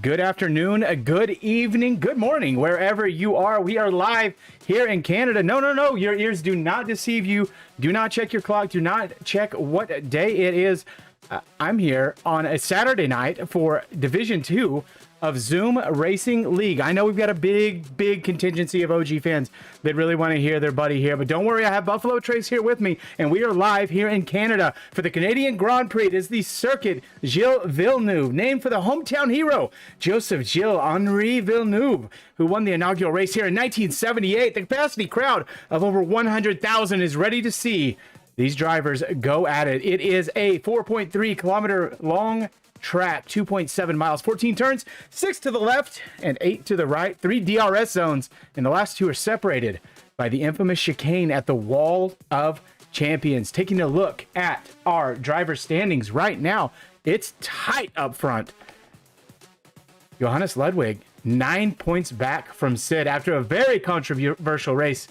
Good afternoon, a good evening, good morning, wherever you are. We are live here in Canada. No. Your ears do not deceive you. Do not check your clock. Do not check what day it is. I'm here on a Saturday night for Division 2 of Zoom Racing League. I know we've got a big contingency of OG fans that really want to hear their buddy here, but don't worry, I have Buffalo Trace here with me, and we are live here in Canada for the Canadian Grand Prix. It is the Circuit Gilles Villeneuve, named for the hometown hero, Joseph Gilles Henri Villeneuve, who won the inaugural race here in 1978. The capacity crowd of over 100,000 is ready to see these drivers go at it. It is a 4.3 kilometer long track, 2.7 miles, 14 turns, 6 to the left and 8 to the right, 3 DRS zones, and the last 2 are separated by the infamous chicane at the Wall of Champions. Taking a look at our driver standings right now, it's tight up front. Johannes Ludwig, 9 points back from Sid after a very controversial race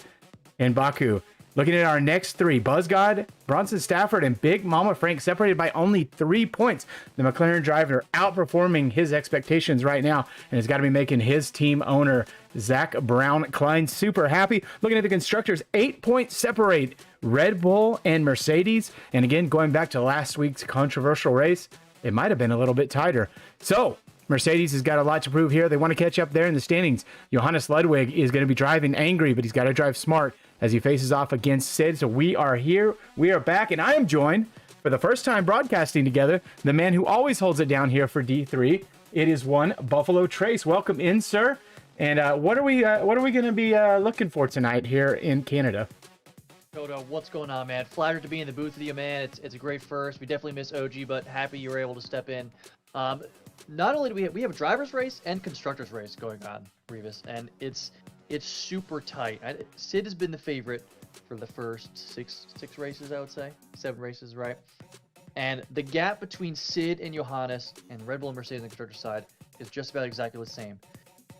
in Baku. Looking at our next 3, Buzzgod, Bronson Stafford, and Big Mama Frank separated by only 3 points. The McLaren driver outperforming his expectations right now and has got to be making his team owner, Zach Brown Klein, super happy. Looking at the constructors, 8 points separate Red Bull and Mercedes. And again, going back to last week's controversial race, it might have been a little bit tighter. So Mercedes has got a lot to prove here. They want to catch up there in the standings. Johannes Ludwig is going to be driving angry, but he's got to drive smart as he faces off against Sid. So we are here. We are back, and I am joined for the first time broadcasting together, the man who always holds it down here for D3. It is one Buffalo Trace. Welcome in, sir. And what are we going to be looking for tonight here in Canada? Toto, what's going on, man? Flattered to be in the booth with you, man. It's a great first. We definitely miss OG, but happy you were able to step in. Not only do we have a driver's race and constructor's race going on, Revis, and it's super tight. Sid has been the favorite for the first six races, I would say. 7 races, right? And the gap between Sid and Johannes and Red Bull and Mercedes on the constructor side is just about exactly the same.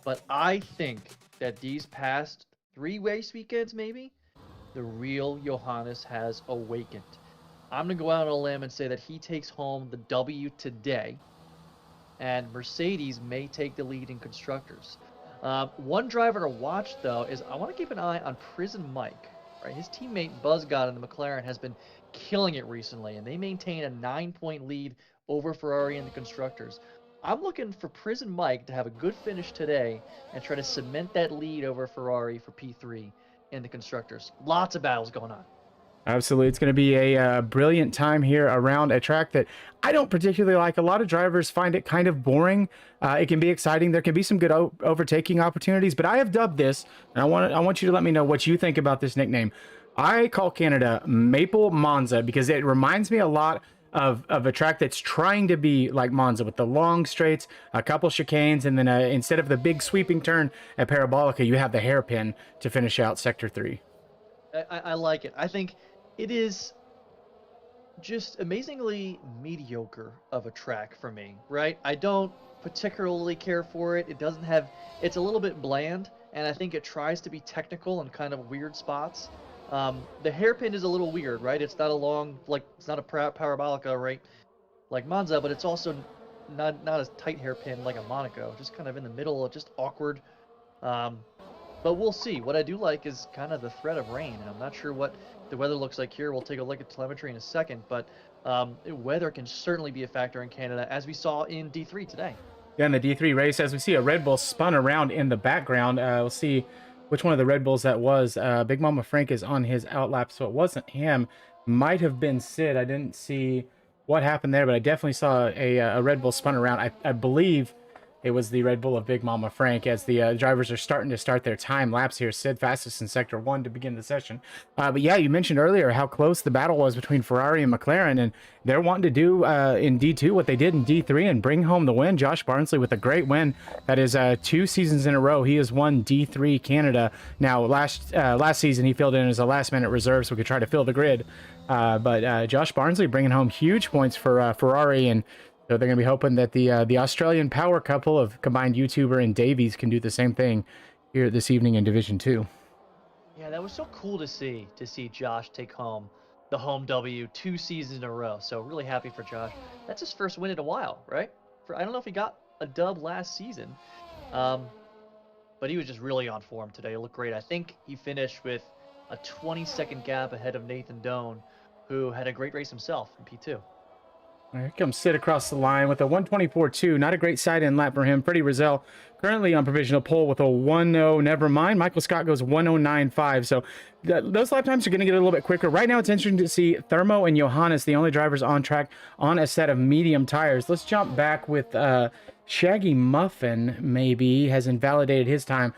But I think that these past 3 race weekends, maybe, the real Johannes has awakened. I'm going to go out on a limb and say that he takes home the W today, and Mercedes may take the lead in constructors. One driver to watch, though, is I want to keep an eye on Prison Mike. Right, his teammate Buzzgod in the McLaren has been killing it recently, and they maintain a 9-point lead over Ferrari in the constructors. I'm looking for Prison Mike to have a good finish today and try to cement that lead over Ferrari for P3 in the constructors. Lots of battles going on. Absolutely. It's going to be a brilliant time here around a track that I don't particularly like. A lot of drivers find it kind of boring. It can be exciting. There can be some good overtaking opportunities, but I have dubbed this, and I want you to let me know what you think about this nickname. I call Canada Maple Monza because it reminds me a lot of a track that's trying to be like Monza with the long straights, a couple chicanes, and then instead of the big sweeping turn at Parabolica, you have the hairpin to finish out Sector 3. I like it. I think it is just amazingly mediocre of a track for me, right? I don't particularly care for it. It's a little bit bland, and I think it tries to be technical in kind of weird spots. The hairpin is a little weird, right? It's not it's not a parabolica, right? Like Monza, but it's also not a tight hairpin like a Monaco, just kind of in the middle, just awkward. But we'll see. What I do like is kind of the threat of rain, and I'm not sure what the weather looks like here. We'll take a look at telemetry in a second, but weather can certainly be a factor in Canada, as we saw in D3 today. Yeah, in the D3 race, as we see a Red Bull spun around in the background, we'll see which one of the Red Bulls that was. Big Mama Frank is on his outlap, so it wasn't him. Might have been Sid. I didn't see what happened there, but I definitely saw a Red Bull spun around. I believe it was the Red Bull of Big Mama Frank as the drivers are starting to start their time lapse here. Sid fastest in Sector 1 to begin the session. But yeah, you mentioned earlier how close the battle was between Ferrari and McLaren, and they're wanting to do in D2 what they did in D3 and bring home the win. Josh Barnsley with a great win. That is 2 seasons in a row. He has won D3 Canada. Now, last season, he filled in as a last-minute reserve so we could try to fill the grid. But Josh Barnsley bringing home huge points for Ferrari, and so they're going to be hoping that the Australian power couple of combined YouTuber and Davies can do the same thing here this evening in Division 2. Yeah, that was so cool to see Josh take home the home W 2 seasons in a row. So really happy for Josh. That's his first win in a while, right? I don't know if he got a dub last season. But he was just really on form today. It looked great. I think he finished with a 20-second gap ahead of Nathan Doan, who had a great race himself in P2. Here comes Sid across the line with a 124.2. Not a great side-end lap for him. Freddie Rizal currently on provisional pole with a 1.0. Never mind. Michael Scott goes 1.095. So those lap times are going to get a little bit quicker. Right now, it's interesting to see Thermo and Johannes, the only drivers on track on a set of medium tires. Let's jump back with Shaggy Muffin, maybe, has invalidated his time.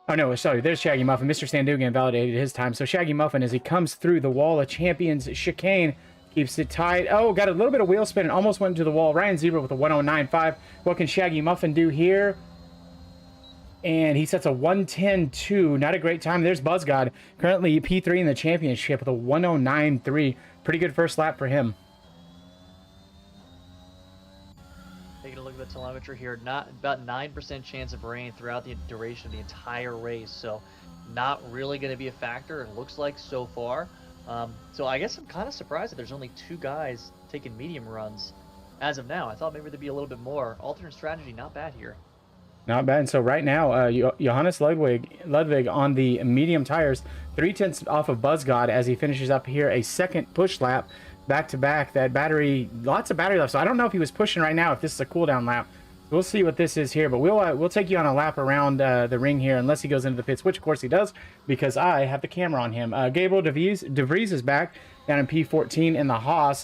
Oh, no, sorry, there's Shaggy Muffin. Mr. Sandugan invalidated his time. So Shaggy Muffin, as he comes through the wall of champions chicane, keeps it tight. Oh, got a little bit of wheel spin and almost went into the wall. Ryan Zebra with a 1.095. What can Shaggy Muffin do here? And he sets a 1:10.2. Not a great time. There's BuzzGod, currently P3 in the championship with a 1.093. Pretty good first lap for him. Taking a look at the telemetry here, not about 9% chance of rain throughout the duration of the entire race. So not really going to be a factor, it looks like so far. So I guess I'm kind of surprised that there's only 2 guys taking medium runs as of now. I thought maybe there'd be a little bit more. Alternate strategy, not bad here. Not bad. And so right now, Johannes Ludwig on the medium tires, 0.3 off of BuzzGod as he finishes up here a second push lap back to back. That battery, lots of battery left. So I don't know if he was pushing right now, if this is a cool down lap. We'll see what this is here, but we'll take you on a lap around the ring here, unless he goes into the pits, which of course he does, because I have the camera on him. Gabriel De Vries is back down in P14 in the Haas.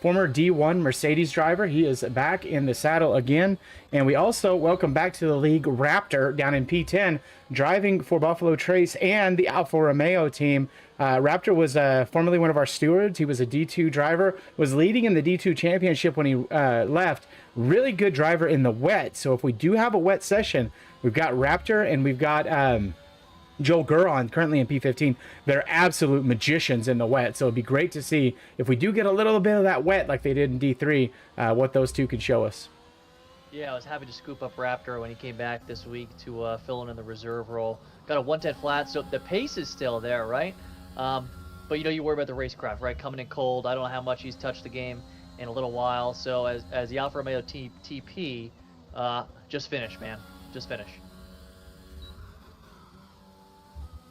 Former D1 Mercedes driver. He is back in the saddle again. And we also welcome back to the league Raptor down in P10, driving for Buffalo Trace and the Alfa Romeo team. Raptor was formerly one of our stewards. He was a D2 driver, was leading in the D2 championship when he left. Really good driver in the wet. So if we do have a wet session, we've got Raptor and we've got Joel Guron currently in P15. They're absolute magicians in the wet. So it'd be great to see if we do get a little bit of that wet like they did in D3, what those two can show us. Yeah, I was happy to scoop up Raptor when he came back this week to fill in the reserve role. Got a 110 flat, so the pace is still there, right? But you worry about the racecraft, right? Coming in cold. I don't know how much he's touched the game in a little while. So as the Alfa Romeo TP, just finish, man. Just finish.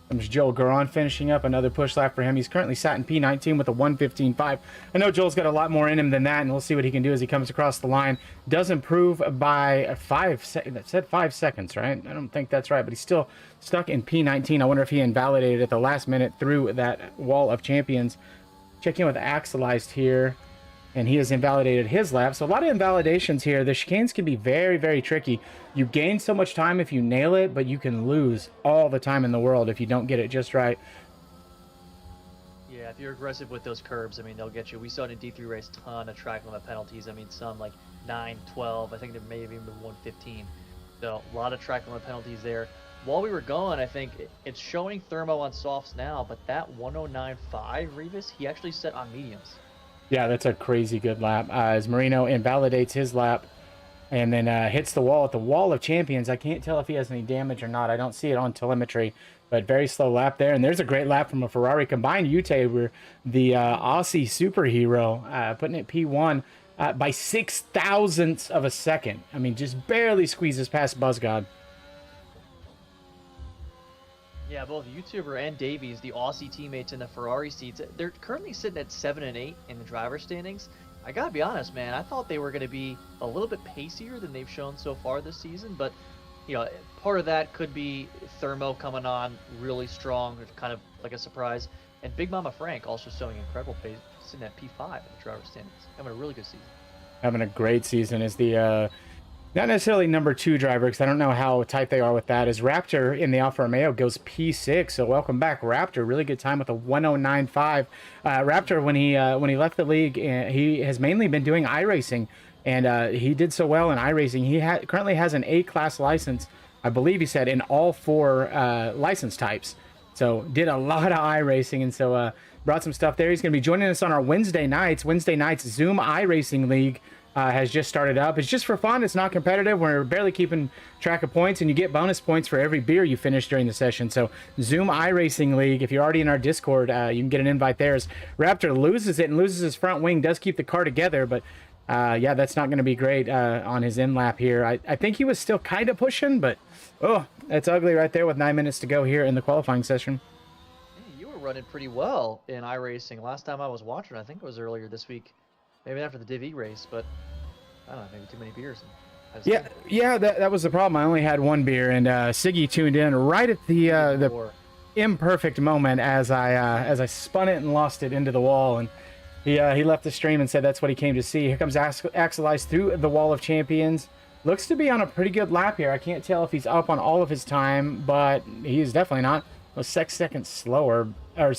There's Joel Guron finishing up another push lap for him. He's currently sat in P19 with a 1:15.5. I know Joel's got a lot more in him than that, and we'll see what he can do as he comes across the line. Does improve by 5 seconds. That said 5 seconds, right? I don't think that's right, but he's still stuck in P19. I wonder if he invalidated at the last minute through that wall of champions. Check in with Axelized here, and he has invalidated his lap. So a lot of invalidations here. The chicanes can be very, very tricky. You gain so much time if you nail it, but you can lose all the time in the world if you don't get it just right. Yeah, if you're aggressive with those curbs, I mean, they'll get you. We saw it in D3 race, ton of track limit penalties. I mean, some like 9, 12. I think there may have even been 115. So a lot of track limit penalties there. While we were going, I think it's showing Thermo on softs now, but that 109.5 Revis, he actually set on mediums. Yeah, that's a crazy good lap. As Marino invalidates his lap and then hits the wall at the wall of champions. I can't tell if he has any damage or not. I don't see it on telemetry, but very slow lap there. And there's a great lap from a Ferrari combined Ute, where the Aussie superhero putting it P1 by 6 thousandths of a second. I mean, just barely squeezes past BuzzGod. Yeah, both YouTuber and Davies, the Aussie teammates in the Ferrari seats, they're currently sitting at 7 and 8 in the driver standings. I gotta be honest, man, I thought they were going to be a little bit pacier than they've shown so far this season, but part of that could be Thermo coming on really strong, kind of like a surprise, and Big Mama Frank also showing incredible pace, sitting at P5 in the driver standings, having a really good season. Having a great season is the not necessarily number 2 driver, because I don't know how tight they are with that, as Raptor in the Alfa Romeo goes P6. So welcome back, Raptor. Really good time with a 109.5. Raptor, when he left the league, he has mainly been doing iRacing, and he did so well in iRacing. He currently has an A-class license, I believe he said, in all 4 license types. So did a lot of iRacing, and so brought some stuff there. He's going to be joining us on our Wednesday nights. Wednesday nights Zoom iRacing League has just started up. It's just for fun. It's not competitive. We're barely keeping track of points, and you get bonus points for every beer you finish during the session. So Zoom iRacing League, if you're already in our Discord, you can get an invite there. As Raptor loses it and loses his front wing, does keep the car together, but Yeah, that's not going to be great on his end lap here. I think he was still kind of pushing, but oh, that's ugly right there with 9 minutes to go here in the qualifying session. Hey, you were running pretty well in iRacing. Last time I was watching, I think it was earlier this week. Maybe after the Div E race, but I don't know, maybe too many beers. Yeah, that was the problem. I only had one beer, and Siggy tuned in right at the imperfect moment as I spun it and lost it into the wall, and he left the stream and said that's what he came to see. Here comes Axel Ice through the wall of champions. Looks to be on a pretty good lap here. I can't tell if he's up on all of his time, but he's definitely not. Was 6 seconds slower, or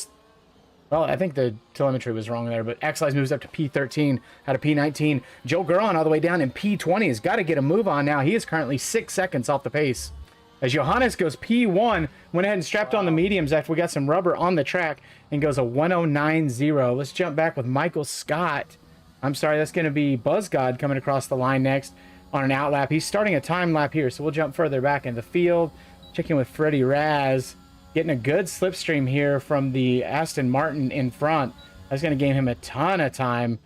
well, I think the telemetry was wrong there, but Axel Ice moves up to P13 out of P19. Joe Guron all the way down in P20 has got to get a move on now. He is currently 6 seconds off the pace. As Johannes goes P1, went ahead and strapped on the mediums after we got some rubber on the track and goes a 109.0. Let's jump back with Michael Scott. I'm sorry, that's going to be BuzzGod coming across the line next on an out lap. He's starting a time lap here, so we'll jump further back in the field. Check in with Freddie Raz. Getting a good slipstream here from the Aston Martin in front. That's going to gain him a ton of time.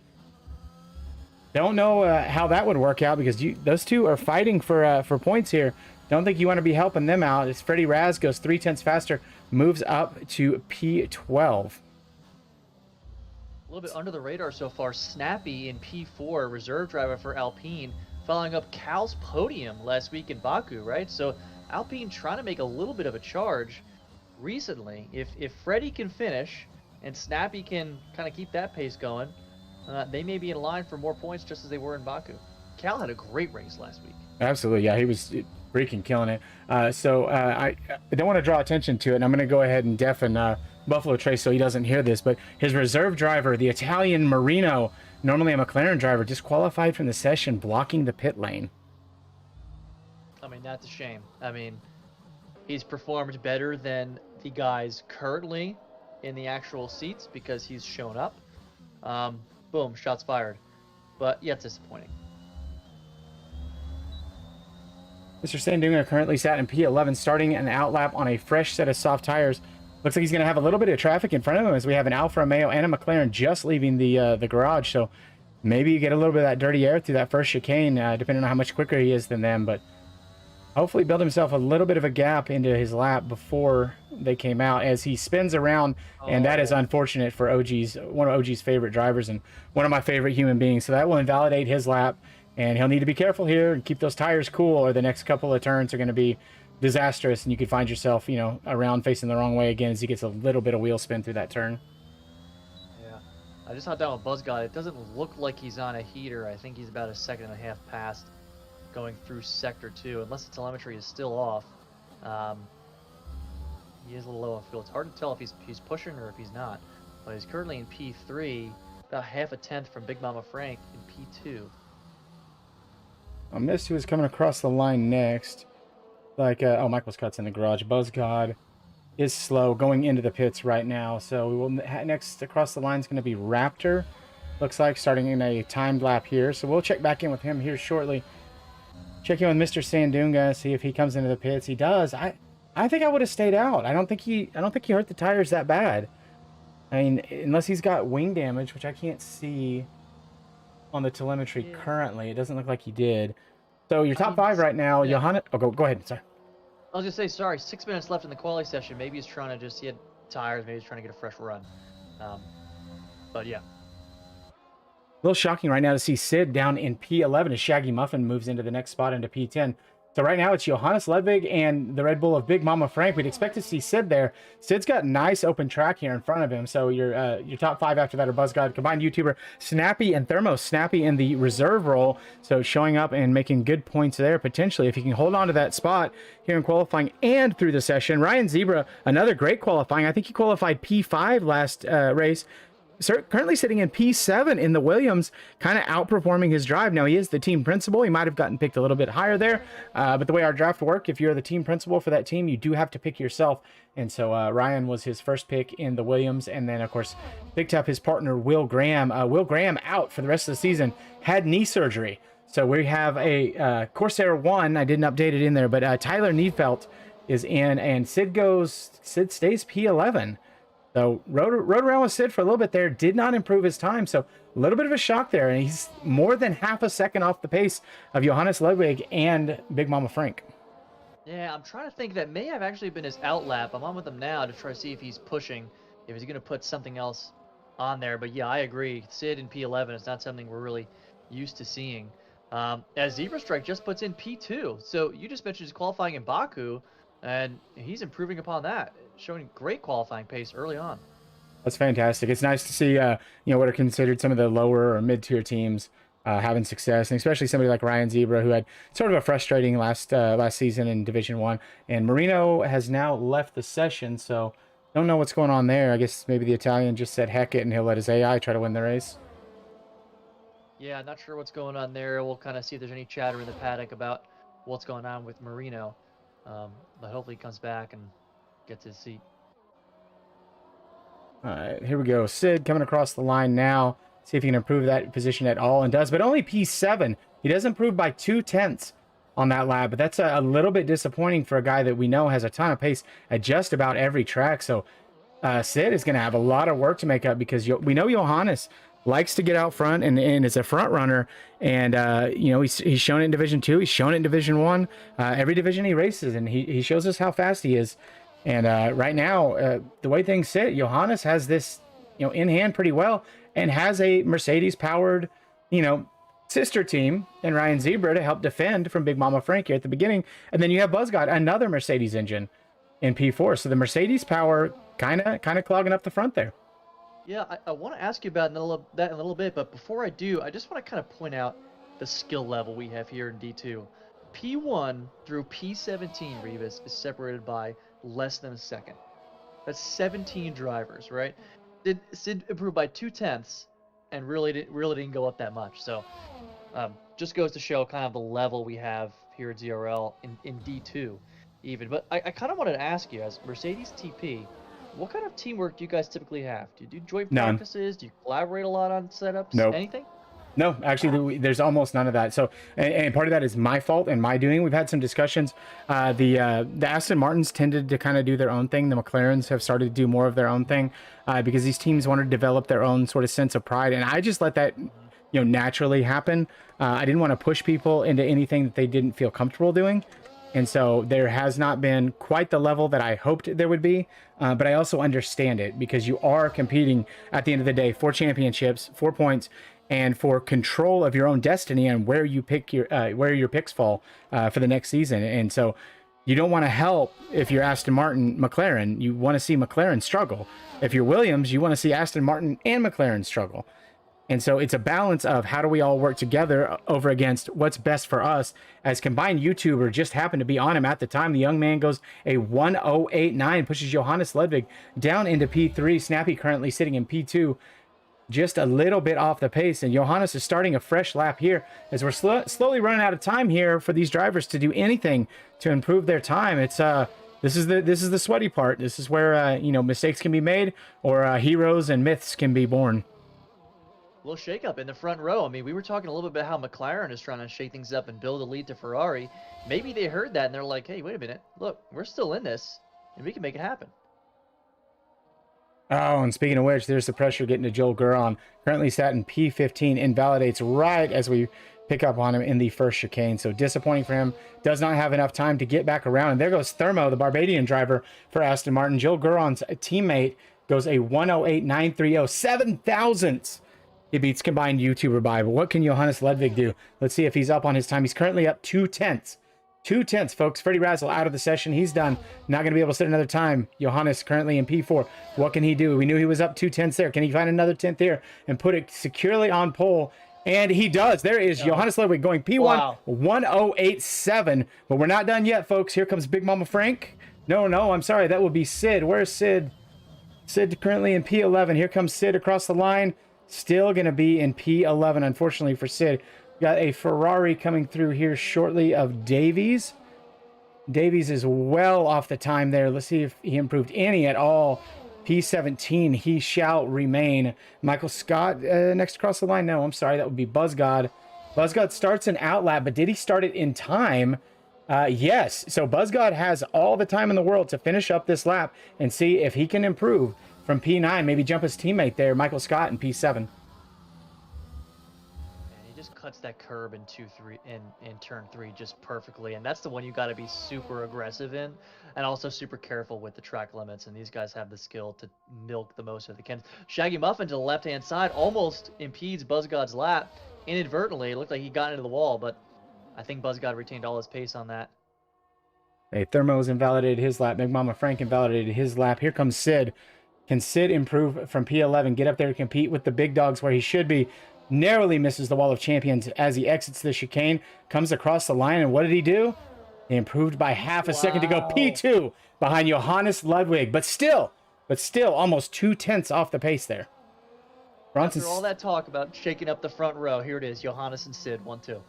Don't know how that would work out because those two are fighting for points here. Don't think you want to be helping them out. As Freddie Raz goes 0.3 faster, moves up to P12. A little bit under the radar so far. Snappy in P4, reserve driver for Alpine, following up Cal's podium last week in Baku, right? So Alpine trying to make a little bit of a charge recently. If Freddie can finish and Snappy can kind of keep that pace going, they may be in line for more points just as they were in Baku. Cal had a great race last week. Absolutely, yeah, he was freaking killing it. So I don't want to draw attention to it, and I'm going to go ahead and deafen Buffalo Trace so he doesn't hear this, but his reserve driver, the Italian Marino, normally a McLaren driver, disqualified from the session, blocking the pit lane. I mean, that's a shame. I mean, he's performed better than the guys currently in the actual seats because he's shown up. Boom, shots fired. But yeah, it's disappointing. Mr. Sandunga currently sat in P11, starting an outlap on a fresh set of soft tires. Looks like he's going to have a little bit of traffic in front of him as we have an Alfa Romeo and a McLaren just leaving the garage. So maybe you get a little bit of that dirty air through that first chicane, depending on how much quicker he is than them. But hopefully build himself a little bit of a gap into his lap before they came out as he spins around. And that is unfortunate for one of OG's favorite drivers and one of my favorite human beings. So that will invalidate his lap. And he'll need to be careful here and keep those tires cool, or the next couple of turns are going to be disastrous, and you could find yourself, around facing the wrong way again as he gets a little bit of wheel spin through that turn. Yeah, I just hopped down with BuzzGod. It doesn't look like he's on a heater. I think he's about a second and a half past going through Sector 2, unless the telemetry is still off. He is a little low on fuel. It's hard to tell if he's pushing or if he's not. But he's currently in P3, about half a tenth from Big Mama Frank in P2. I missed who was coming across the line next. Michael Scott's in the garage. BuzzGod is slow going into the pits right now. So we will next across the line is going to be Raptor. Looks like starting in a timed lap here. So we'll check back in with him here shortly. Check in with Mr. Sandunga, see if he comes into the pits. He does. I think I would have stayed out. I don't think he hurt the tires that bad. I mean, unless he's got wing damage, which I can't see on the telemetry currently. It doesn't look like he did. So your top five right now, yeah. Johannes. Oh, go ahead. Sorry. I was gonna say, sorry. 6 minutes left in the quality session. Maybe he's trying to he had tires. Maybe he's trying to get a fresh run. But yeah. A little shocking right now to see Sid down in P11 as Shaggy Muffin moves into the next spot into P10. So right now it's Johannes Ludwig and the Red Bull of Big Mama Frank. We'd expect to see Sid there. Sid's got nice open track here in front of him. So your top five after that are BuzzGod, combined YouTuber, Snappy, and Thermos. Snappy in the reserve role. So showing up and making good points there potentially if he can hold on to that spot here in qualifying and through the session. Ryan Zebra, another great qualifying. I think he qualified P5 last race. Currently sitting in P7 in the Williams, kind of outperforming his drive. Now, he is the team principal. He might have gotten picked a little bit higher there. But the way our draft work, if you're the team principal for that team, you do have to pick yourself. And so Ryan was his first pick in the Williams. And then, of course, picked up his partner, Will Graham. Will Graham out for the rest of the season, had knee surgery. So we have a Corsair 1. I didn't update it in there, but Tyler Neufeld is in. And Sid stays P11. So rode around with Sid for a little bit there, did not improve his time. So a little bit of a shock there. And he's more than half a second off the pace of Johannes Ludwig and Big Mama Frank. Yeah, I'm trying to think that may have actually been his outlap. I'm on with him now to try to see if he's pushing, if he's going to put something else on there. But yeah, I agree. Sid in P11 is not something we're really used to seeing. As Zebra Strike just puts in P2. So you just mentioned his qualifying in Baku, and he's improving upon that, showing great qualifying pace early on. That's fantastic. It's nice to see, what are considered some of the lower or mid-tier teams having success, and especially somebody like Ryan Zebra, who had sort of a frustrating last season in Division One. And Marino has now left the session, so don't know what's going on there. I guess maybe the Italian just said heck it, and he'll let his AI try to win the race. Yeah, not sure what's going on there. We'll kind of see if there's any chatter in the paddock about what's going on with Marino. But hopefully he comes back and gets his seat. All right, here we go. Sid coming across the line now. See if he can improve that position at all, and does, but only P7. He does improve by 2/10 on that lap, but that's a little bit disappointing for a guy that we know has a ton of pace at just about every track. So Sid is going to have a lot of work to make up, because we know Johannes likes to get out front and is a front runner. And, he's shown it in Division 2. He's shown it in Division 1. Every division he races, and he shows us how fast he is. And right now, the way things sit, Johannes has this, in hand pretty well, and has a Mercedes-powered, sister team in Ryan Zebra to help defend from Big Mama Frank here at the beginning. And then you have Buzzgod, another Mercedes engine in P4. So the Mercedes power kind of clogging up the front there. Yeah, I want to ask you about that in a little bit, but before I do, I just want to kind of point out the skill level we have here in D2. P1 through P17, Revis, is separated by less than a second. That's 17 drivers, right? Sid improved by 2/10 and really didn't go up that much. So just goes to show kind of the level we have here at ZRL in D2 even. But I kind of wanted to ask you, as Mercedes TP, what kind of teamwork do you guys typically have? Do you do joint practices? Do you collaborate a lot on setups? Nope. Anything? No, actually, there's almost none of that. So, and part of that is my fault and my doing. We've had some discussions. The Aston Martins tended to kind of do their own thing. The McLarens have started to do more of their own thing because these teams wanted to develop their own sort of sense of pride. And I just let that, naturally happen. I didn't want to push people into anything that they didn't feel comfortable doing. And so there has not been quite the level that I hoped there would be. But I also understand it, because you are competing at the end of the day for championships, 4 points, and for control of your own destiny and where you pick where your picks fall for the next season. And so you don't want to help if you're Aston Martin, McLaren. You want to see McLaren struggle. If you're Williams, you want to see Aston Martin and McLaren struggle. And so it's a balance of how do we all work together over against what's best for us. As combined YouTuber just happened to be on him at the time. The young man goes a 1:08.9, pushes Johannes Ludwig down into P3. Snappy currently sitting in P2, just a little bit off the pace. And Johannes is starting a fresh lap here as we're slowly running out of time here for these drivers to do anything to improve their time. It's this is the sweaty part. This is where mistakes can be made, or heroes and myths can be born. A little shakeup in the front row. I mean, we were talking a little bit about how McLaren is trying to shake things up and build a lead to Ferrari. Maybe they heard that and they're like, hey, wait a minute. Look, we're still in this, and we can make it happen. Oh, and speaking of which, there's the pressure getting to Joel Guron. Currently sat in P15, invalidates right as we pick up on him in the first chicane. So disappointing for him. Does not have enough time to get back around. And there goes Thermo, the Barbadian driver for Aston Martin. Joel Guron's teammate goes a 1:08.930, 7 thousandths. He beats combined YouTuber by. But what can Johannes Ludwig do? Let's see if he's up on his time. He's currently up 2/10. 2/10, folks. Freddie Razzle out of the session. He's done. Not going to be able to sit another time. Johannes currently in P4. What can he do? We knew he was up 2/10 there. Can he find another 10th here and put it securely on pole? And he does. There is Johannes Ludwig going P1, wow. 1:08.7. But we're not done yet, folks. Here comes Big Mama Frank. No, I'm sorry. That would be Sid. Where's Sid? Sid currently in P11. Here comes Sid across the line. Still going to be in P11, unfortunately for Sid. Got a Ferrari coming through here shortly of Davies. Davies is well off the time there. Let's see if he improved any at all. P17, he shall remain. Michael Scott next across the line. No, I'm sorry. That would be Buzzgod. Buzzgod starts an outlap, but did he start it in time? Yes. So Buzzgod has all the time in the world to finish up this lap and see if he can improve from P9, maybe jump his teammate there, Michael Scott, in P7. And he just cuts that curb in turn 3 just perfectly, and that's the one you got to be super aggressive in, and also super careful with the track limits. And these guys have the skill to milk the most of the cans. Shaggy Muffin to the left-hand side almost impedes Buzzgod's lap inadvertently. It looked like he got into the wall, but I think Buzzgod retained all his pace on that. Hey, Thermo's invalidated his lap. Big Mama Frank invalidated his lap. Here comes Sid. Can Sid improve from P11, get up there to compete with the big dogs where he should be? Narrowly misses the wall of champions as he exits the chicane, comes across the line, and what did he do? He improved by half a second to go P2 behind Johannes Ludwig, but still almost 2/10 off the pace there. After all that talk about shaking up the front row, here it is, Johannes and Sid, 1-2.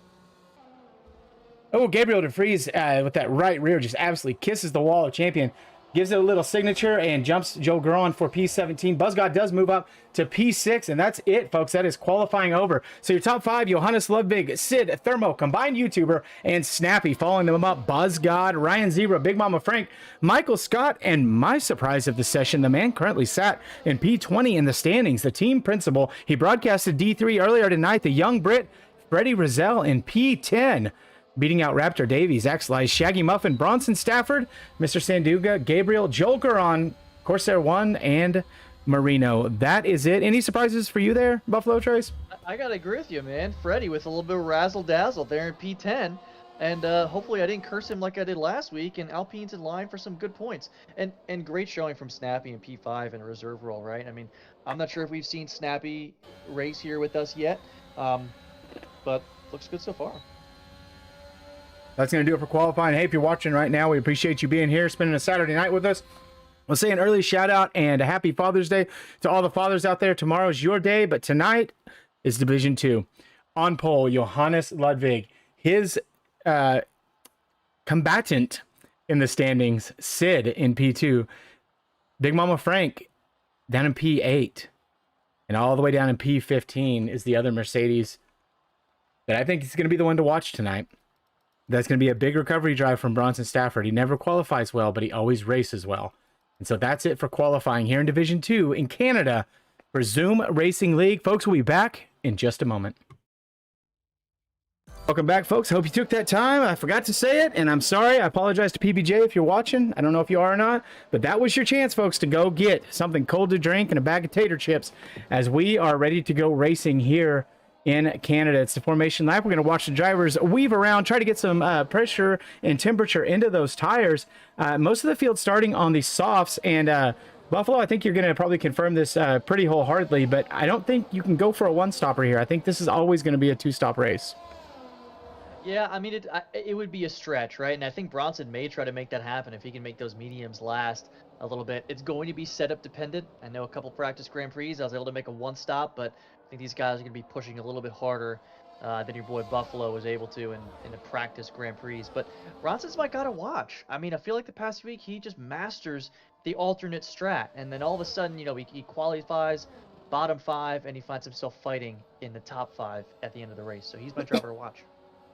Oh, Gabriel De Vries with that right rear just absolutely kisses the wall of champion. Gives it a little signature and jumps Joe Guron for P17. Buzzgod does move up to P6, and that's it, folks. That is qualifying over. So your top 5, Johannes Ludwig, Sid, Thermo, combined YouTuber, and Snappy. Following them up, Buzzgod, Ryan Zebra, Big Mama Frank, Michael Scott, and my surprise of the session, the man currently sat in P20 in the standings, the team principal. He broadcasted D3 earlier tonight, the young Brit, Freddie Rizal in P10. Beating out Raptor Davies, X-Lies, Shaggy Muffin, Bronson Stafford, Mr. Sanduga, Gabriel, Joker on Corsair 1, and Marino. That is it. Any surprises for you there, Buffalo Trace? I gotta agree with you, man. Freddie with a little bit of razzle-dazzle there in P10. And hopefully I didn't curse him like I did last week, and Alpine's in line for some good points. And great showing from Snappy in P5 and a reserve role, right? I mean, I'm not sure if we've seen Snappy race here with us yet, but looks good so far. That's going to do it for qualifying. Hey, if you're watching right now, we appreciate you being here, spending a Saturday night with us. We'll say an early shout out and a happy Father's Day to all the fathers out there. Tomorrow's your day, but tonight is Division 2. On pole, Johannes Ludwig. His combatant in the standings, Sid in P2. Big Mama Frank down in P8. And all the way down in P15 is the other Mercedes that I think is going to be the one to watch tonight. That's going to be a big recovery drive from Bronson Stafford. He never qualifies well, but he always races well. And so that's it for qualifying here in Division 2 in Canada for Zoom Racing League. Folks, we'll be back in just a moment. Welcome back, folks. Hope you took that time. I forgot to say it, and I'm sorry. I apologize to PBJ if you're watching. I don't know if you are or not, but that was your chance, folks, to go get something cold to drink and a bag of tater chips as we are ready to go racing here in Canada. It's the formation lap. We're going to watch the drivers weave around, try to get some pressure and temperature into those tires. Most of the field starting on the softs, and Buffalo, I think you're going to probably confirm this pretty wholeheartedly, but I don't think you can go for a one-stopper here. I think this is always going to be a two-stop race. Yeah, I mean, it would be a stretch, right? And I think Bronson may try to make that happen if he can make those mediums last a little bit. It's going to be setup dependent. I know a couple practice Grand Prix, I was able to make a one-stop, but I think these guys are going to be pushing a little bit harder than your boy Buffalo was able to in the practice Grand Prix. But Bronson's my guy to watch. I mean, I feel like the past week he just masters the alternate strat, and then all of a sudden, you know, he qualifies bottom 5, and he finds himself fighting in the top 5 at the end of the race. So he's my driver to watch.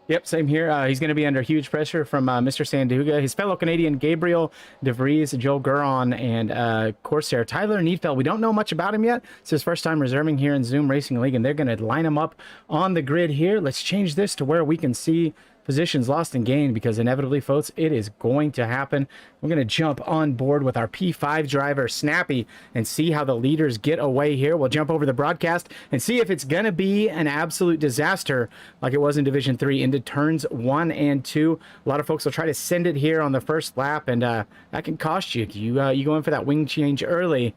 Yep, same here. He's going to be under huge pressure from Mr. Sanduga. His fellow Canadian Gabriel De Vries, Joe Guron, and Corsair. Tyler Needfeld, we don't know much about him yet. It's his first time reserving here in Zoom Racing League, and they're going to line him up on the grid here. Let's change this to where we can see positions lost and gained, because inevitably, folks, it is going to happen. We're going to jump on board with our P5 driver, Snappy, and see how the leaders get away here. We'll jump over the broadcast and see if it's going to be an absolute disaster like it was in Division 3 into turns 1 and 2. A lot of folks will try to send it here on the first lap, and that can cost you. You go in for that wing change early.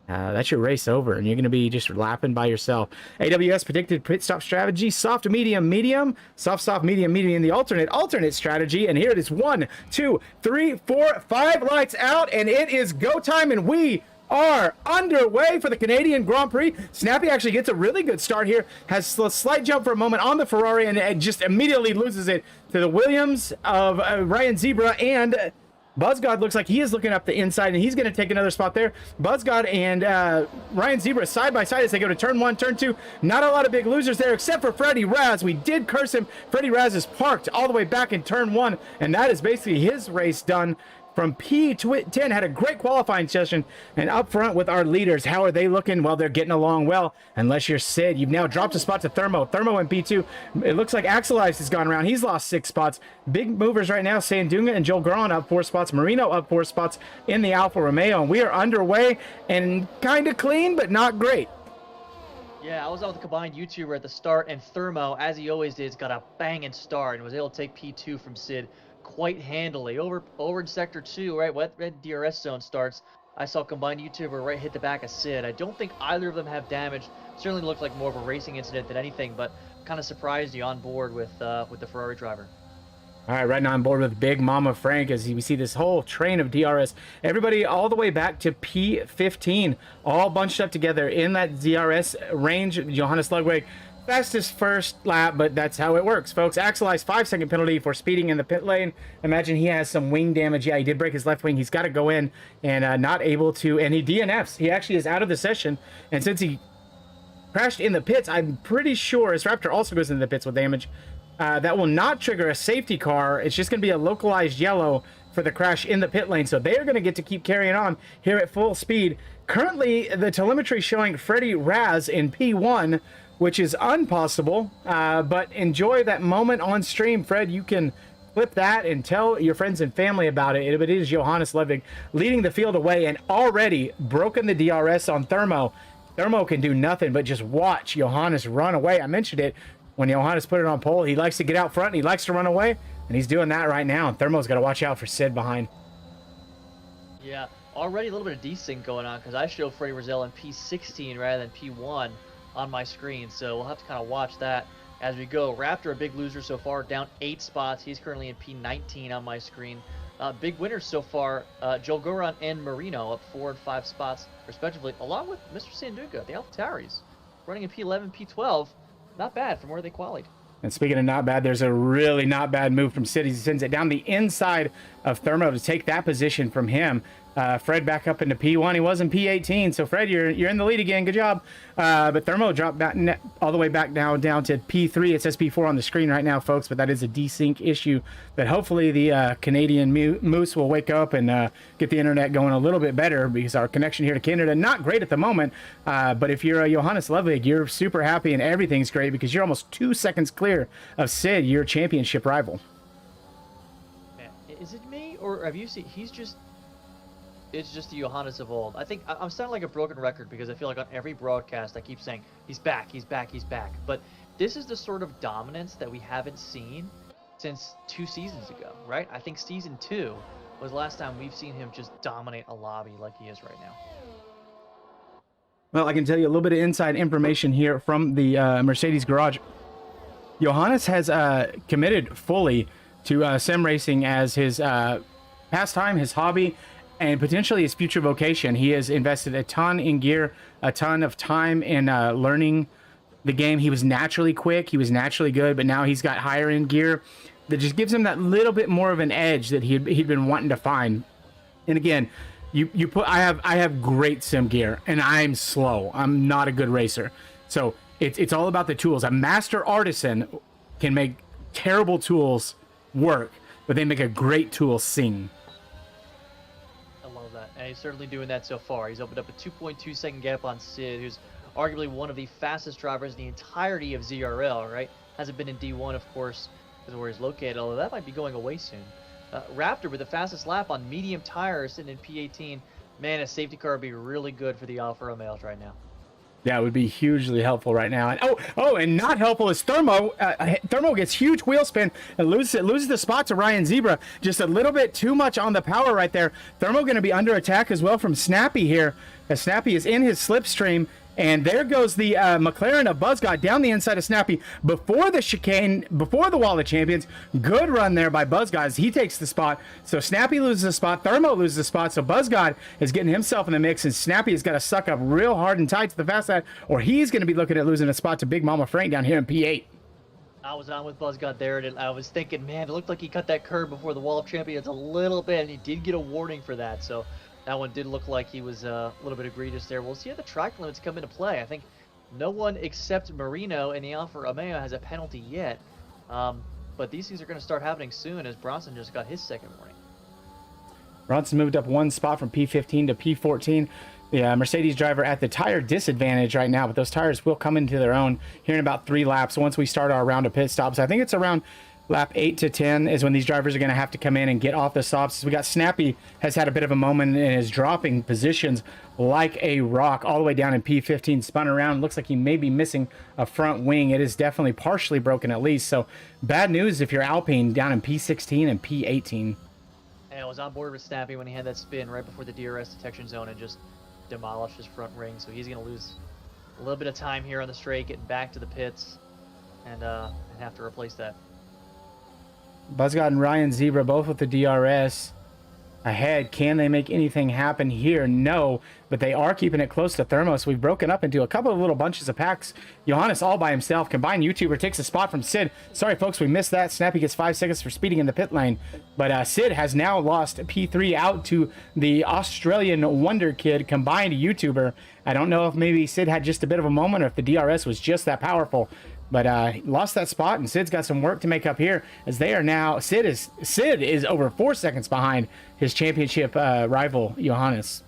That's your race over, and you're going to be just lapping by yourself. AWS predicted pit stop strategy, soft, medium, medium, soft, soft, medium, medium, and the alternate strategy. And here it is, 1, 2, 3, 4, 5 lights out, and it is go time, and we are underway for the Canadian Grand Prix. Snappy actually gets a really good start here, has a slight jump for a moment on the Ferrari, and just immediately loses it to the Williams of Ryan Zebra, and Buzzgod looks like he is looking up the inside, and he's going to take another spot there. Buzzgod and Ryan Zebra side by side as they go to turn 1, turn 2. Not a lot of big losers there, except for Freddie Raz. We did curse him. Freddie Raz is parked all the way back in turn 1, and that is basically his race done from P10. Had a great qualifying session. And up front with our leaders, how are they looking? Well, they're getting along well. Unless you're Sid, you've now dropped a spot to Thermo. Thermo in P2. It looks like Axel Ice has gone around. He's lost 6 spots. Big movers right now. Sandunga and Joel Garon up 4 spots. Marino up 4 spots in the Alfa Romeo. And we are underway and kind of clean, but not great. Yeah, I was on with the combined YouTuber at the start, and Thermo, as he always did, got a banging start and was able to take P2 from Sid quite handily. Over in Sector 2, right, when that DRS zone starts, I saw combined YouTuber right hit the back of Sid. I don't think either of them have damage. Certainly looked like more of a racing incident than anything, but kind of surprised you on board with the Ferrari driver. All right, right now on board with Big Mama Frank as we see this whole train of DRS. Everybody all the way back to P15, all bunched up together in that DRS range. Johannes Ludwig, fastest first lap, but that's how it works, folks. Axel Ice, 5-second penalty for speeding in the pit lane. Imagine he has some wing damage. Yeah, he did break his left wing. He's got to go in and not able to, and he DNFs. He actually is out of the session, and since he crashed in the pits, I'm pretty sure, as Raptor also goes into the pits with damage, that will not trigger a safety car. It's just going to be a localized yellow for the crash in the pit lane. So they are going to get to keep carrying on here at full speed. Currently, the telemetry showing Freddie Raz in P1, which is impossible. But enjoy that moment on stream, Fred. You can clip that and tell your friends and family about it. But it is Johannes Ludwig leading the field away and already broken the DRS on Thermo. Thermo can do nothing but just watch Johannes run away. I mentioned it. When Johannes put it on pole, he likes to get out front, and he likes to run away, and he's doing that right now. And Thermo's got to watch out for Sid behind. Yeah, already a little bit of desync going on because I show Freddie Rizal in P16 rather than P1 on my screen, so we'll have to kind of watch that as we go. Raptor, a big loser so far, down 8 spots. He's currently in P19 on my screen. Big winners so far, Joel Goran and Marino up 4 and 5 spots respectively, along with Mr. Sandunga, the AlphaTauris, running in P11, P12. Not bad from where they qualified. And speaking of not bad, there's a really not bad move from City. He sends it down the inside of Thermo to take that position from him. Fred back up into P1. He was in P18. So, Fred, you're in the lead again. Good job. But Thermo dropped back all the way back down to P3. It says P4 on the screen right now, folks, but that is a desync issue. But hopefully the Canadian Moose will wake up and get the internet going a little bit better because our connection here to Canada, not great at the moment. But if you're Johannes Ludwig, you're super happy and everything's great because you're almost 2 seconds clear of Sid, your championship rival. Man, is it me or have you seen? It's just the Johannes of old. I think I'm sounding like a broken record because I feel like on every broadcast I keep saying he's back, he's back, he's back. But this is the sort of dominance that we haven't seen since 2 seasons ago, right? I think season 2 was the last time we've seen him just dominate a lobby like he is right now. Well, I can tell you a little bit of inside information here from the Mercedes garage. Johannes has committed fully to sim racing as his pastime, his hobby, and potentially his future vocation. He has invested a ton in gear, a ton of time in learning the game. He was naturally quick, he was naturally good, but now he's got higher end gear that just gives him that little bit more of an edge that he'd been wanting to find. And again, I have great sim gear, and I'm slow. I'm not a good racer, so it's all about the tools. A master artisan can make terrible tools work, but they make a great tool sing. And he's certainly doing that so far. He's opened up a 2.2 second gap on Sid, who's arguably one of the fastest drivers in the entirety of ZRL, right? Hasn't been in D1, of course, because of where he's located, although that might be going away soon. Raptor with the fastest lap on medium tires, sitting in P18. Man, a safety car would be really good for the Alfa Romeos right now. Yeah, it would be hugely helpful right now. And and not helpful is Thermo. Thermo gets huge wheel spin and loses the spot to Ryan Zebra. Just a little bit too much on the power right there. Thermo going to be under attack as well from Snappy here, as Snappy is in his slipstream. And there goes the McLaren of BuzzGod down the inside of Snappy before the chicane, before the Wall of Champions. Good run there by BuzzGod as he takes the spot. So Snappy loses the spot, Thermo loses the spot. So BuzzGod is getting himself in the mix, and Snappy has got to suck up real hard and tight to the fast side, or he's going to be looking at losing a spot to Big Mama Frank down here in P8. I was on with BuzzGod there, and I was thinking, man, it looked like he cut that curb before the Wall of Champions a little bit, and he did get a warning for that. So that one did look like he was a little bit egregious there. We'll see how the track limits come into play. I think no one except Marino in the Alfa Romeo has a penalty yet. But these things are going to start happening soon as Bronson just got his second warning. Bronson moved up one spot from P15 to P14. The Mercedes driver at the tire disadvantage right now, but those tires will come into their own here in about 3 laps once we start our round of pit stops. I think it's around lap 8 to 10 is when these drivers are going to have to come in and get off the softs. We got Snappy has had a bit of a moment and is dropping positions like a rock all the way down in P15, spun around. Looks like he may be missing a front wing. It is definitely partially broken at least. So bad news if you're Alpine down in P16 and P18. And I was on board with Snappy when he had that spin right before the DRS detection zone and just demolished his front ring. So he's going to lose a little bit of time here on the straight, getting back to the pits and have to replace that. Buzzgod and Ryan Zebra both with the DRS ahead. Can they make anything happen here? No, but they are keeping it close to Thermos. We've broken up into a couple of little bunches of packs. Johannes all by himself. Combined YouTuber takes a spot from Sid. Sorry, folks, we missed that. Snappy gets 5 seconds for speeding in the pit lane. But Sid has now lost P3 out to the Australian Wonder Kid, combined YouTuber. I don't know if maybe Sid had just a bit of a moment or if the DRS was just that powerful. But lost that spot, and Sid's got some work to make up here as they are now. Sid is over 4 seconds behind his championship rival Johannes.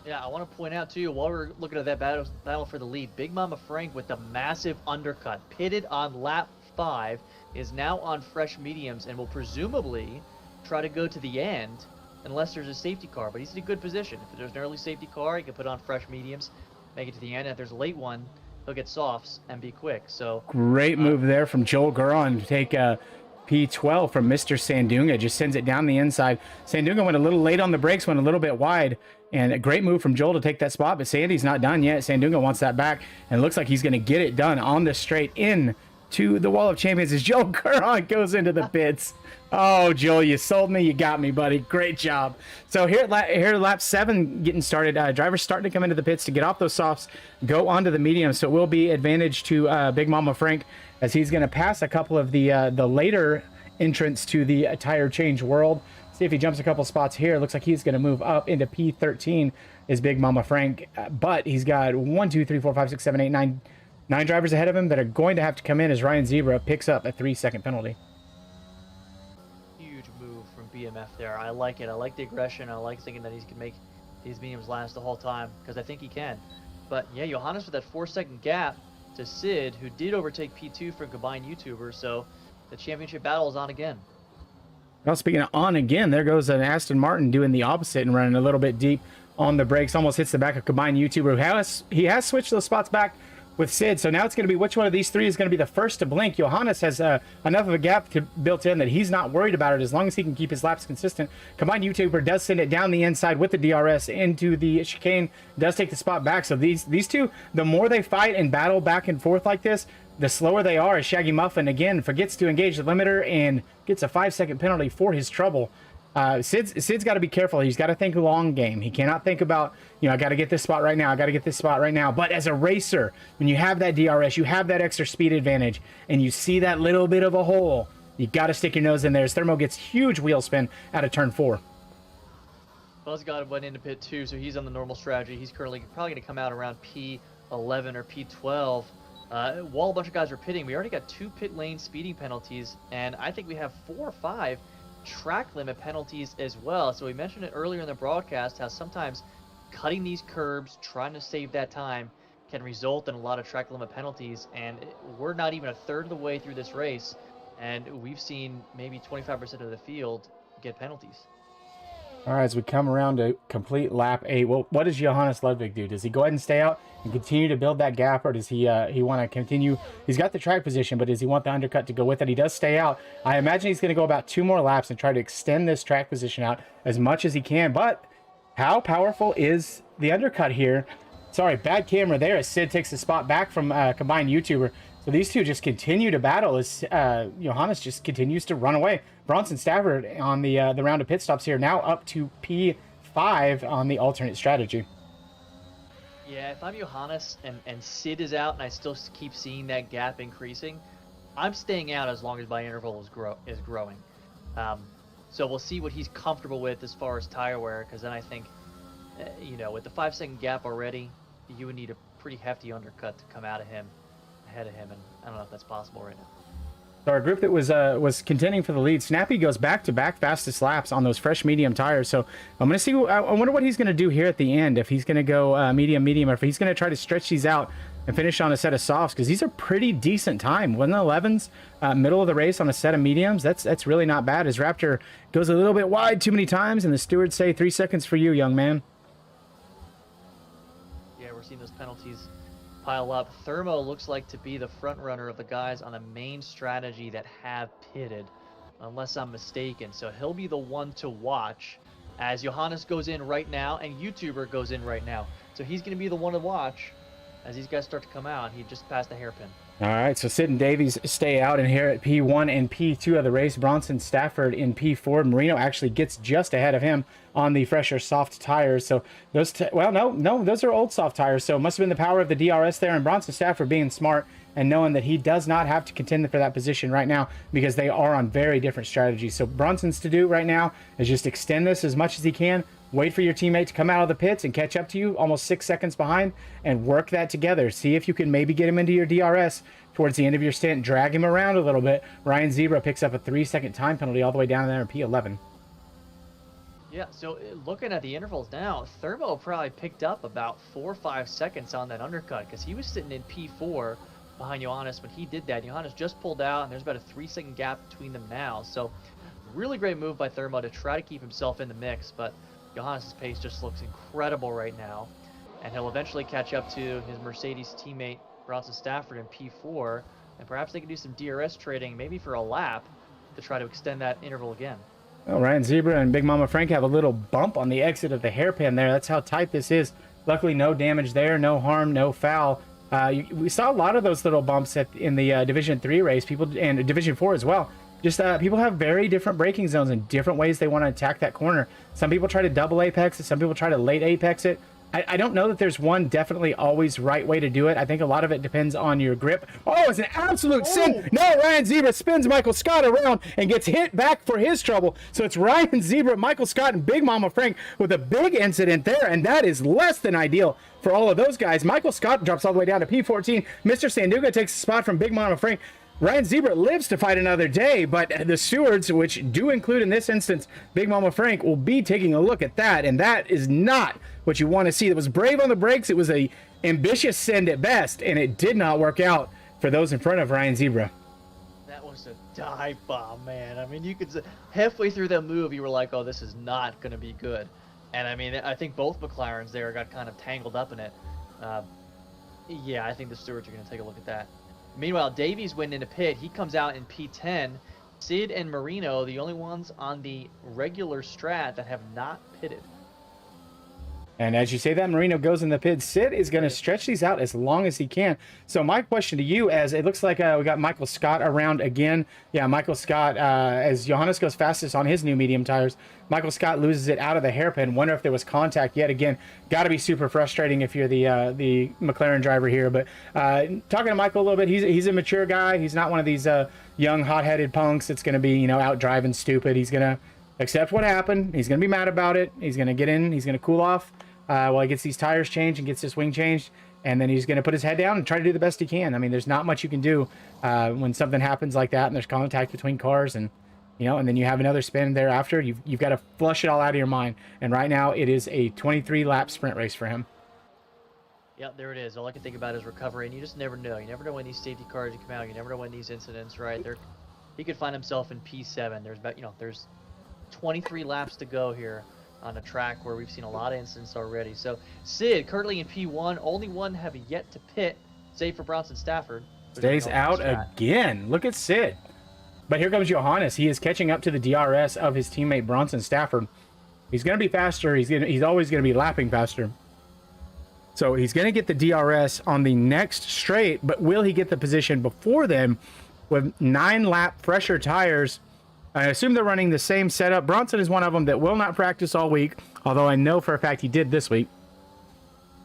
Yeah, I want to point out too, while we're looking at that battle for the lead, Big Mama Frank with the massive undercut, pitted on lap 5, is now on fresh mediums and will presumably try to go to the end unless there's a safety car. But he's in a good position. If there's an early safety car, he can put on fresh mediums, make it to the end. And if there's a late one, he'll get softs and be quick. So great move there from Joel Guron to take P12 from Mr. Sandunga. Just sends it down the inside. Sandunga went a little late on the brakes, went a little bit wide, and a great move from Joel to take that spot. But Sandy's not done yet. Sandunga wants that back, and it looks like he's going to get it done on the straight in to the Wall of Champions as Joel Guron goes into the pits. Oh, Joel, you sold me. You got me, buddy. Great job. So here at lap 7 getting started. Drivers starting to come into the pits to get off those softs, go onto the mediums. So it will be advantage to Big Mama Frank as he's going to pass a couple of the later entrants to the tire change world. See if he jumps a couple spots here. Looks like he's going to move up into P13 is Big Mama Frank. But he's got 1, 2, 3, 4, 5, 6, 7, 8, 9 drivers ahead of him that are going to have to come in as Ryan Zebra picks up a 3-second penalty. BMF there. I like it. I like the aggression. I like thinking that he can make these mediums last the whole time because I think he can. But yeah, Johannes with that 4-second gap to Sid, who did overtake P2 from combined YouTubers. So the championship battle is on again. Well, speaking of on again, there goes an Aston Martin doing the opposite and running a little bit deep on the brakes. Almost hits the back of combined YouTuber. He has switched those spots back with Sid, so now it's going to be which one of these 3 is going to be the first to blink. Johannes has enough of a gap built in that he's not worried about it as long as he can keep his laps consistent. Combined YouTuber does send it down the inside with the DRS into the chicane, does take the spot back. So these 2, the more they fight and battle back and forth like this, the slower they are. As Shaggy Muffin again forgets to engage the limiter and gets a 5-second penalty for his trouble. Sid's got to be careful. He's got to think long game. He cannot think about, I got to get this spot right now. I got to get this spot right now. But as a racer, when you have that DRS, you have that extra speed advantage, and you see that little bit of a hole, you got to stick your nose in there. As Thermo gets huge wheel spin out of turn 4. Buzzgod went into pit 2, so he's on the normal strategy. He's currently probably going to come out around P11 or P12. While a bunch of guys are pitting, we already got 2 pit lane speeding penalties, and I think we have 4 or 5 track limit penalties as well. So we mentioned it earlier in the broadcast how sometimes cutting these curbs, trying to save that time, can result in a lot of track limit penalties, and we're not even a third of the way through this race, and we've seen maybe 25% of the field get penalties. All right, as we come around to complete lap 8, well, what does Johannes Ludwig do? Does he go ahead and stay out and continue to build that gap, or does he want to continue? He's got the track position, but does he want the undercut to go with it? He does stay out. I imagine he's going to go about 2 more laps and try to extend this track position out as much as he can. But how powerful is the undercut here? Sorry, bad camera there as Sid takes the spot back from combined YouTuber. So these 2 just continue to battle as Johannes just continues to run away. Bronson Stafford on the round of pit stops here, now up to P5 on the alternate strategy. Yeah, if I'm Johannes and Sid is out and I still keep seeing that gap increasing, I'm staying out as long as my interval is growing. So we'll see what he's comfortable with as far as tire wear, because then I think, with the 5-second gap already, you would need a pretty hefty undercut to come out of him, ahead of him, and I don't know if that's possible right now. So our group that was contending for the lead, Snappy goes back-to-back fastest laps on those fresh medium tires. So I'm going to see. I wonder what he's going to do here at the end. If he's going to go medium, or if he's going to try to stretch these out and finish on a set of softs, because these are pretty decent time. 1:11s, middle of the race on a set of mediums. That's really not bad. As Raptor goes a little bit wide too many times, and the stewards say 3 seconds for you, young man. Yeah, we're seeing those penalties pile up. Thermo looks like to be the front runner of the guys on the main strategy that have pitted, unless I'm mistaken. So he'll be the one to watch as Johannes goes in right now and YouTuber goes in right now. So he's going to be the one to watch as these guys start to come out. He just passed the hairpin. All right, so Sid and Davies stay out in here at P1 and P2 of the race. Bronson Stafford in P4. Marino actually gets just ahead of him on the fresher soft tires. So those, well, no, those are old soft tires. So it must have been the power of the DRS there, and Bronson Stafford being smart and knowing that he does not have to contend for that position right now because they are on very different strategies. So Bronson's to do right now is just extend this as much as he can. Wait for your teammate to come out of the pits and catch up to you almost 6 seconds behind and work that together. See if you can maybe get him into your DRS towards the end of your stint. Drag him around a little bit. Ryan Zebra picks up a 3-second time penalty all the way down there in P11. Yeah, so looking at the intervals now, Thermo probably picked up about 4 or 5 seconds on that undercut because he was sitting in P4 behind Johannes when he did that. Johannes just pulled out, and there's about a 3-second gap between them now. So really great move by Thermo to try to keep himself in the mix, but Johannes' pace just looks incredible right now, and he'll eventually catch up to his Mercedes teammate Bronson Stafford in P4, and perhaps they can do some DRS trading, maybe for a lap, to try to extend that interval again. Well, Ryan Zebra and Big Mama Frank have a little bump on the exit of the hairpin there. That's how tight this is. Luckily, no damage there, no harm, no foul. We saw a lot of those little bumps in the Division 3 race, people, and Division 4 as well. Just people have very different braking zones and different ways they want to attack that corner. Some people try to double apex it, some people try to late apex it. I don't know that there's one definitely always right way to do it. I think a lot of it depends on your grip. Oh, it's an absolute sin. No, Ryan Zebra spins Michael Scott around and gets hit back for his trouble. So it's Ryan Zebra, Michael Scott, and Big Mama Frank with a big incident there, and that is less than ideal for all of those guys. Michael Scott drops all the way down to P14. Mr. Sanduga takes a spot from Big Mama Frank. Ryan Zebra lives to fight another day, but the stewards, which do include in this instance Big Mama Frank, will be taking a look at that, and that is not what you want to see. It was brave on the brakes. It was a ambitious send at best, and it did not work out for those in front of Ryan Zebra. That was a dive bomb, man. I mean, you could halfway through that move, you were like, "Oh, this is not going to be good." And I mean, I think both McLarens there got kind of tangled up in it. Yeah, I think the stewards are going to take a look at that. Meanwhile, Davies went into pit. He comes out in P10. Sid and Marino, the only ones on the regular strat that have not pitted. And as you say that, Marino goes in the pit. Sid is going to stretch these out as long as he can. So my question to you, as it looks like we got Michael Scott around again. Yeah, Michael Scott, as Johannes goes fastest on his new medium tires, Michael Scott loses it out of the hairpin. Wonder if there was contact yet again. Got to be super frustrating if you're the McLaren driver here. But talking to Michael a little bit, he's a mature guy. He's not one of these young, hot-headed punks that's going to be, out driving stupid. He's going to accept what happened. He's going to be mad about it. He's going to get in. He's going to cool off while he gets these tires changed and gets this wing changed. And then he's going to put his head down and try to do the best he can. I mean, there's not much you can do when something happens like that and there's contact between cars and, and then you have another spin thereafter. You've got to flush it all out of your mind. And right now it is a 23-lap sprint race for him. Yep, there it is. All I can think about is recovery, and you just never know. You never know when these safety cars come out. You never know when these incidents, right? He could find himself in P7. There's about, there's 23 laps to go here on a track where we've seen a lot of incidents already. So Sid currently in P1, only one have yet to pit, save for Bronson Stafford. Stays out again. Look at Sid. But here comes Johannes. He is catching up to the DRS of his teammate Bronson Stafford. He's going to be faster. He's always going to be lapping faster. So he's going to get the DRS on the next straight, but will he get the position before them with 9-lap fresher tires? I assume they're running the same setup. Bronson is one of them that will not practice all week, although I know for a fact he did this week.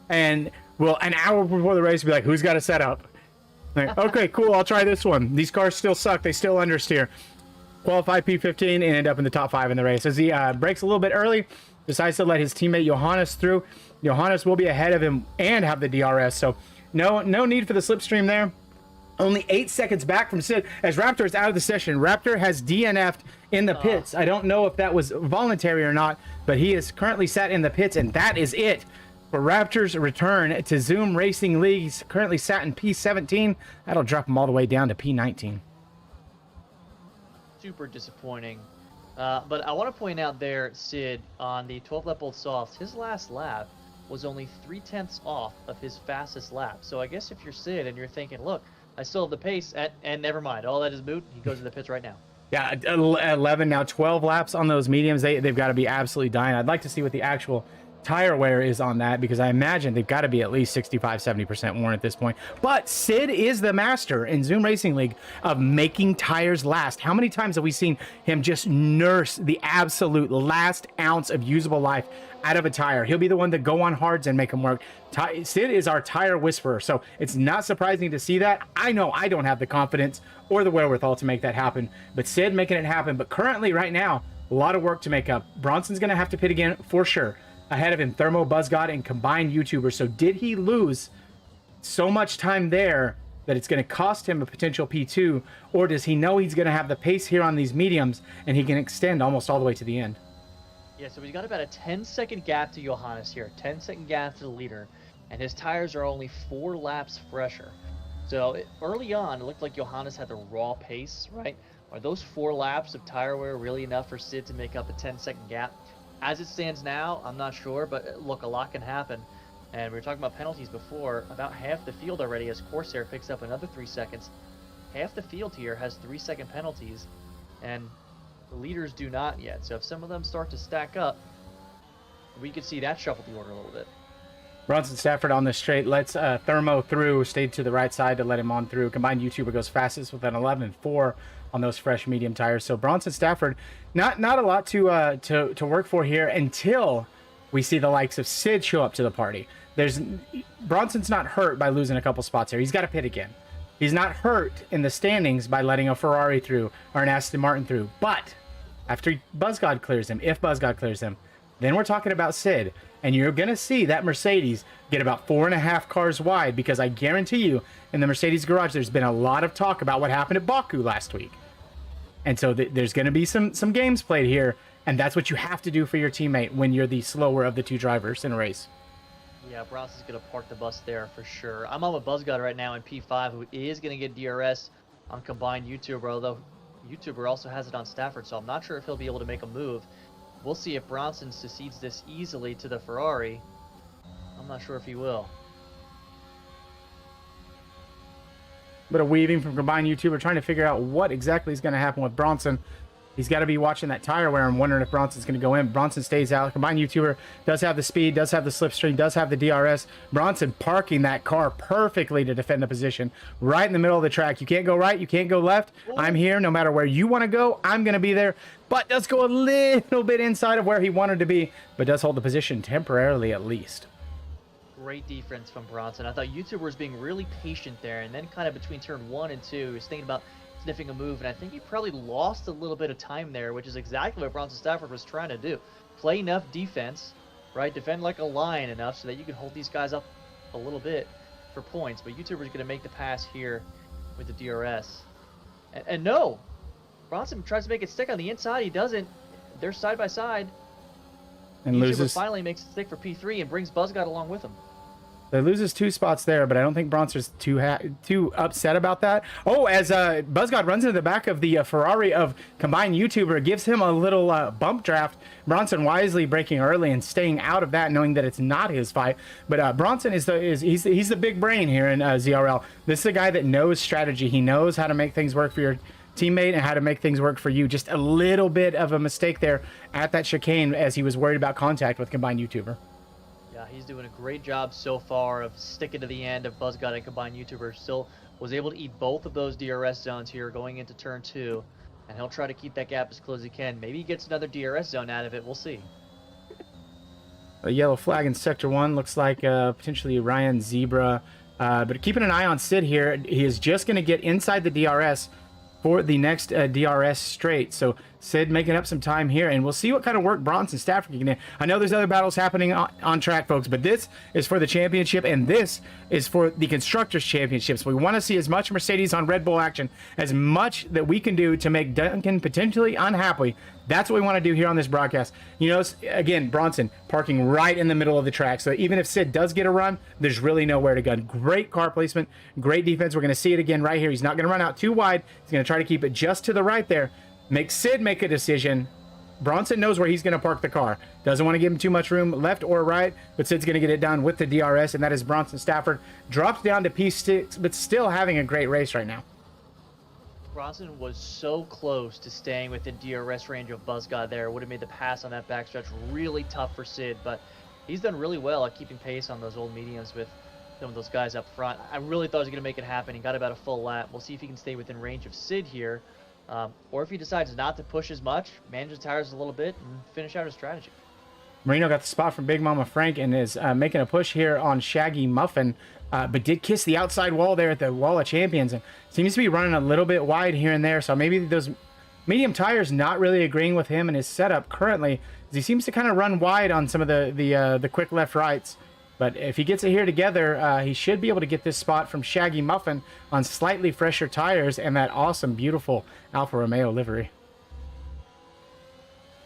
And will an hour before the race be like, who's got a setup? Like, okay, cool, I'll try this one. These cars still suck. They still understeer. Qualify P15 and end up in the top 5 in the race. As he breaks a little bit early, decides to let his teammate Johannes through. Johannes will be ahead of him and have the DRS, so no need for the slipstream there. Only 8 seconds back from Sid as Raptor is out of the session. Raptor has DNF'd in the pits. I don't know if that was voluntary or not, but he is currently sat in the pits, and that is it for Raptor's return to Zoom Racing League. He's currently sat in P17. That'll drop him all the way down to P19. Super disappointing. But I want to point out there, Sid, on the 12 lap Old Softs, his last lap was only 3/10 off of his fastest lap. So I guess if you're Sid and you're thinking, look, I still have the pace, and never mind, all that is moot, he goes to the pits right now. Yeah, 11 now, 12 laps on those mediums. They've got to be absolutely dying. I'd like to see what the actual tire wear is on that, because I imagine they've got to be at least 65-70% worn at this point. But Sid is the master in Zoom Racing League of making tires last. How many times have we seen him just nurse the absolute last ounce of usable life out of a tire? He'll be the one to go on hards and make them work. Sid is our tire whisperer, so it's not surprising to see that. I know I don't have the confidence or the wherewithal to make that happen, but Sid making it happen. But currently, right now, a lot of work to make up. Bronson's going to have to pit again for sure. Ahead of him, Thermo, BuzzGod, and combined YouTubers. So did he lose so much time there that it's going to cost him a potential P2, or does he know he's going to have the pace here on these mediums and he can extend almost all the way to the end? Yeah, so he's got about a 10-second gap to Johannes here, 10-second gap to the leader, and his tires are only 4 laps fresher. So early on, it looked like Johannes had the raw pace, right? Are those 4 laps of tire wear really enough for Sid to make up a 10-second gap? As it stands now, I'm not sure, but look, a lot can happen. And we were talking about penalties before. About half the field already, as Corsair picks up another 3 seconds. Half the field here has 3-second penalties, and the leaders do not yet. So if some of them start to stack up, we could see that shuffle the order a little bit. Bronson Stafford on the straight lets Thermo through, stayed to the right side to let him on through. Combined YouTuber goes fastest with an 11.4 on those fresh medium tires. So Bronson Stafford, not a lot to work for here until we see the likes of Sid show up to the party. Bronson's not hurt by losing a couple spots here. He's got to pit again. He's not hurt in the standings by letting a Ferrari through or an Aston Martin through. But after BuzzGod clears him, if BuzzGod clears him, then we're talking about Sid. And you're going to see that Mercedes get about 4.5 cars wide, because I guarantee you in the Mercedes garage, there's been a lot of talk about what happened at Baku last week. And so there's going to be some games played here. And that's what you have to do for your teammate when you're the slower of the 2 drivers in a race. Yeah, Bronson's going to park the bus there for sure. I'm on with BuzzGod right now in P5, who is going to get DRS on combined YouTuber, although YouTuber also has it on Stafford, so I'm not sure if he'll be able to make a move. We'll see if Bronson succeeds this easily to the Ferrari. I'm not sure if he will. But a weaving from combined YouTuber, trying to figure out what exactly is going to happen with Bronson. He's got to be watching that tire wear and wondering if Bronson's going to go in. Bronson stays out. Combined YouTuber does have the speed, does have the slipstream, does have the DRS. Bronson parking that car perfectly to defend the position right in the middle of the track. You can't go right, you can't go left. I'm here no matter where you want to go. I'm going to be there, but does go a little bit inside of where he wanted to be, but does hold the position temporarily at least. Great defense from Bronson. I thought YouTuber was being really patient there, and then kind of between turn 1 and 2, he was thinking about sniffing a move, and I think he probably lost a little bit of time there, which is exactly what Bronson Stafford was trying to do. Play enough defense, right? Defend like a lion enough so that you can hold these guys up a little bit for points, but YouTuber's going to make the pass here with the DRS. And no! Bronson tries to make it stick on the inside. He doesn't. They're side by side. And YouTuber loses. finally makes it stick for P3 and brings BuzzGod along with him. They loses 2 spots there, but I don't think Bronson's too upset about that. Oh, as BuzzGod runs into the back of the Ferrari of combined YouTuber, gives him a little bump draft. Bronson wisely breaking early and staying out of that, knowing that it's not his fight. But Bronson he's the big brain here in ZRL. This is a guy that knows strategy. He knows how to make things work for your teammate and how to make things work for you. Just a little bit of a mistake there at that chicane as he was worried about contact with combined YouTuber. Yeah, he's doing a great job so far of sticking to the end of BuzzGod and combined YouTuber. Still was able to eat both of those DRS zones here going into turn 2. And he'll try to keep that gap as close as he can. Maybe he gets another DRS zone out of it. We'll see. A yellow flag in Sector 1. Looks like potentially Ryan Zebra. But keeping an eye on Sid here. He is just going to get inside the DRS for the next DRS straight. So Sid making up some time here, and we'll see what kind of work Bronson Stafford can do. I know there's other battles happening on track, folks, but this is for the championship, and this is for the Constructors' Championships. We want to see as much Mercedes on Red Bull action, as much that we can do to make Duncan potentially unhappy. That's what we want to do here on this broadcast. You know, again, Bronson parking right in the middle of the track, so even if Sid does get a run, there's really nowhere to go. Great car placement, great defense. We're going to see it again right here. He's not going to run out too wide. He's going to try to keep it just to the right there. Make Sid make a decision. Bronson knows where he's going to park the car. Doesn't want to give him too much room left or right, but Sid's going to get it done with the DRS, and that is Bronson Stafford. Drops down to P6, but still having a great race right now. Bronson was so close to staying within DRS range of Buzzgod there. Would have made the pass on that backstretch really tough for Sid, but he's done really well at keeping pace on those old mediums with some of those guys up front. I really thought he was going to make it happen. He got about a full lap. We'll see if he can stay within range of Sid here. Or if he decides not to push as much, manage the tires a little bit, and finish out his strategy. Marino got the spot from Big Mama Frank and is making a push here on Shaggy Muffin, but did kiss the outside wall there at the Wall of Champions, and seems to be running a little bit wide here and there. So maybe those medium tires not really agreeing with him and his setup currently, as he seems to kind of run wide on some of the quick left rights. But if he gets it here together, he should be able to get this spot from Shaggy Muffin on slightly fresher tires and that awesome, beautiful Alfa Romeo livery.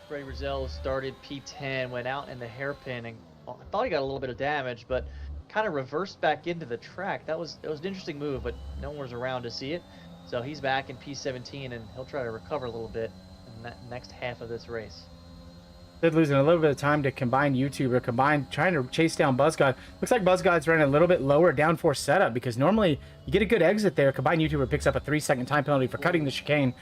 Freddie Rizal started P10, went out in the hairpin, and I thought he got a little bit of damage, but kind of reversed back into the track. It was an interesting move, but no one was around to see it. So he's back in P17, and he'll try to recover a little bit in that next half of this race. Sid losing a little bit of time to Combined YouTuber, trying to chase down Buzzgod. Looks like Buzzgod's running a little bit lower downforce setup, because normally you get a good exit there. Combined YouTuber picks up a 3-second time penalty for cutting the chicane.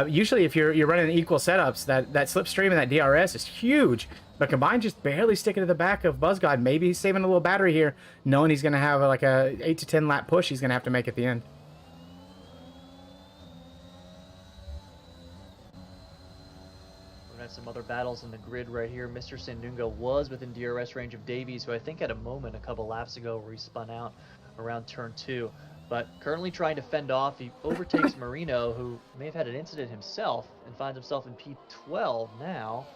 Usually if you're running equal setups, that slipstream and that DRS is huge, but Combined just barely sticking to the back of Buzzgod. Maybe he's saving a little battery here, knowing he's going to have like a 8 to 10 lap push he's going to have to make at the end. Some other battles in the grid right here. Mr. Sandunga was within DRS range of Davies, who I think had a moment a couple laps ago where he spun out around turn 2, but currently trying to fend off. He overtakes Marino, who may have had an incident himself, and finds himself in P12 now.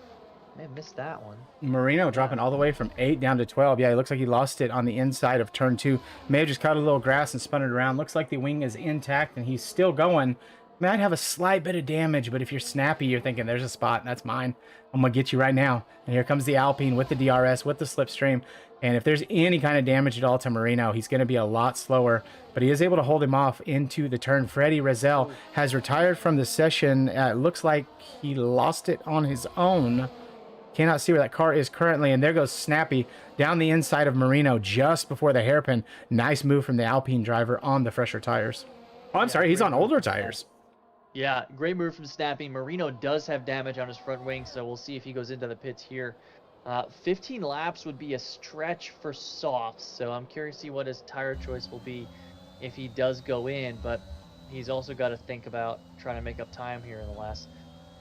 May have missed that one. Marino dropping all the way from 8 down to 12. Yeah, it looks like he lost it on the inside of turn 2. May have just caught a little grass and spun it around. Looks like the wing is intact and he's still going. Might have a slight bit of damage, but if you're snappy, you're thinking, there's a spot, that's mine. I'm going to get you right now. And here comes the Alpine with the DRS, with the slipstream. And if there's any kind of damage at all to Marino, he's going to be a lot slower. But he is able to hold him off into the turn. Freddie Rizal has retired from the session. It looks like he lost it on his own. Cannot see where that car is currently. And there goes Snappy down the inside of Marino just before the hairpin. Nice move from the Alpine driver on the fresher tires. Oh, I'm sorry, he's on older tires. Yeah, great move from Snappy. Marino does have damage on his front wing, so we'll see if he goes into the pits here. 15 laps would be a stretch for softs, so I'm curious to see what his tire choice will be if he does go in, but he's also got to think about trying to make up time here in the last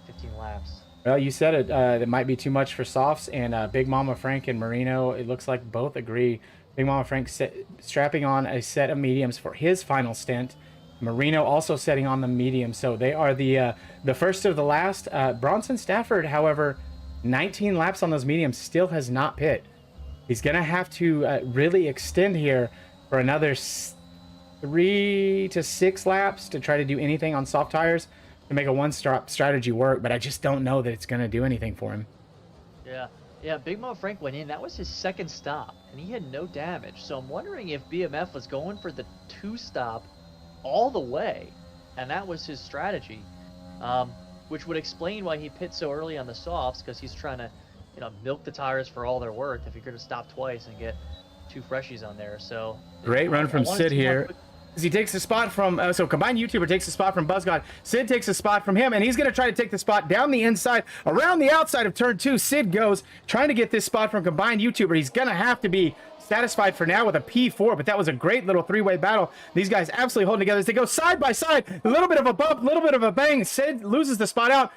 15 laps. Well, you said it. It might be too much for softs, and Big Mama Frank and Marino, it looks like both agree. Big Mama Frank strapping on a set of mediums for his final stint. Marino also setting on the medium, so they are the first of the last. Bronson Stafford, however, 19 laps on those mediums, still has not pit. He's gonna have to really extend here for another 3 to 6 laps to try to do anything on soft tires to make a one-stop strategy work, but I just don't know that it's gonna do anything for him. Yeah, Big Mom Frank went in. That was his second stop, and he had no damage, so I'm wondering if BMF was going for the 2-stop all the way, and that was his strategy, which would explain why he pit so early on the softs, because he's trying to, milk the tires for all they're worth if you're going to stop twice and get 2 freshies on there. So great run from Sid here. He takes the spot from so Combined YouTuber takes the spot from Buzzgod. Sid takes the spot from him, and he's going to try to take the spot down the inside, around the outside of turn 2. Sid goes trying to get this spot from Combined YouTuber. He's going to have to be satisfied for now with a P4, but that was a great little 3-way battle. These guys absolutely holding together as they go side by side. A little bit of a bump, a little bit of a bang. Sid loses the spot out.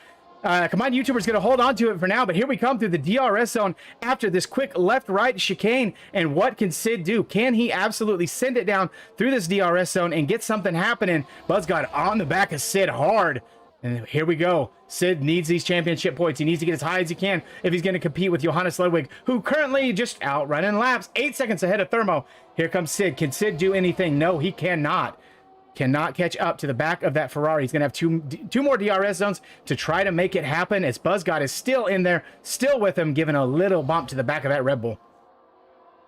Combined YouTuber's going to hold on to it for now, but here we come through the DRS zone after this quick left-right chicane. And what can Sid do? Can he absolutely send it down through this DRS zone and get something happening? Buzzgod on the back of Sid hard. And here we go. Sid needs these championship points. He needs to get as high as he can if he's going to compete with Johannes Ludwig, who currently just out running laps, 8 seconds ahead of Thermo. Here comes Sid. Can Sid do anything? No, he cannot. Cannot catch up to the back of that Ferrari. He's going to have two more DRS zones to try to make it happen, as Buzzgod is still in there, still with him, giving a little bump to the back of that Red Bull.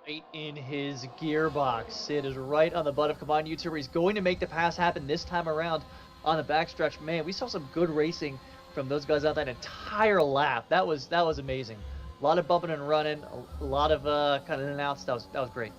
Right in his gearbox. Sid is right on the butt of Combined YouTuber. He's going to make the pass happen this time around on the backstretch. Man, we saw some good racing from those guys out that entire lap. That was amazing. A lot of bumping and running, a lot of kind of in and outs. That was great.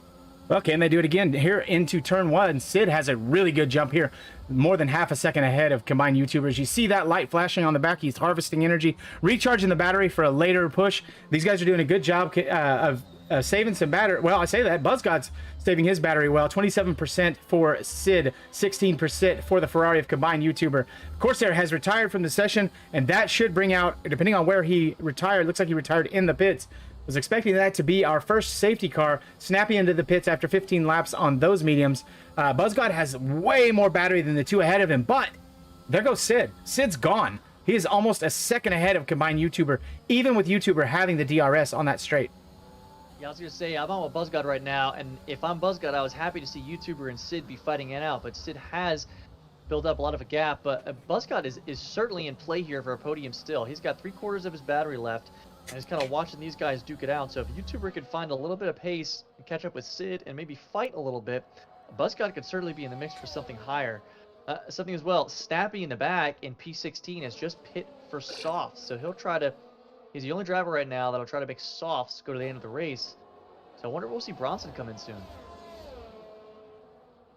Well, can they do it again here into turn one? Sid has a really good jump here, more than half a second ahead of Combined YouTubers. You see that light flashing on the back. He's harvesting energy, recharging the battery for a later push. These guys are doing a good job of saving some battery. Well, I say that Buzzgod's saving his battery well. 27% for Sid, 16% for the Ferrari of Combined YouTuber. Corsair has retired from the session, and that should bring out, depending on where he retired, looks like he retired in the pits. Was expecting that to be our first safety car. Snappy into the pits after 15 laps on those mediums. Buzzgod has way more battery than the two ahead of him, but there goes Sid. Sid's gone. He is almost a second ahead of Combined YouTuber, even with YouTuber having the DRS on that straight. Yeah, I was going to say, I'm on with Buzzgod right now, and if I'm Buzzgod, I was happy to see YouTuber and Sid be fighting it out, but Sid has built up a lot of a gap, but Buzzgod is certainly in play here for a podium still. He's got 3/4 of his battery left, and he's kind of watching these guys duke it out. So if YouTuber could find a little bit of pace and catch up with Sid and maybe fight a little bit, Buzzgod could certainly be in the mix for something higher. Something as well, Snappy in the back in P16 has just pit for softs, so he'll try to. He's the only driver right now that'll try to make softs go to the end of the race. So I wonder if we'll see Bronson come in soon.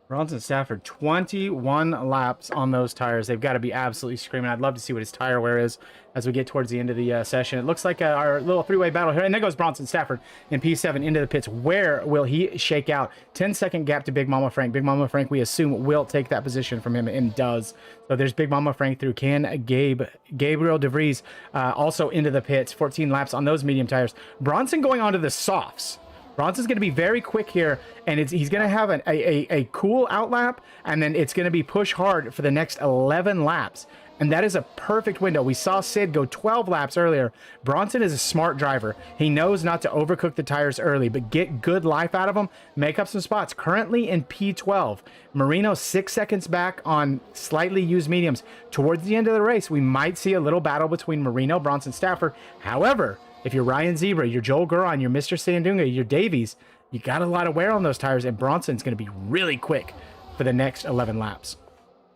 Bronson Stafford, 21 laps on those tires. They've got to be absolutely screaming. I'd love to see what his tire wear is as we get towards the end of the session. It looks like our little three-way battle here. And there goes Bronson Stafford in P7 into the pits. Where will he shake out? 10-second gap to Big Mama Frank. Big Mama Frank, we assume, will take that position from him, and does. So there's Big Mama Frank through Gabriel DeVries also into the pits. 14 laps on those medium tires. Bronson going onto the softs. Bronson's going to be very quick here, and he's going to have a cool outlap, and then it's going to be push hard for the next 11 laps. And that is a perfect window. We saw Sid go 12 laps earlier. Bronson is a smart driver. He knows not to overcook the tires early, but get good life out of them, make up some spots. Currently in P12. Marino 6 seconds back on slightly used mediums. Towards the end of the race, we might see a little battle between Marino, Bronson, Stafford. However, if you're Ryan Zebra, you're Joel Guran, you're Mr. Sandunga, you're Davies, you got a lot of wear on those tires, and Bronson's going to be really quick for the next 11 laps.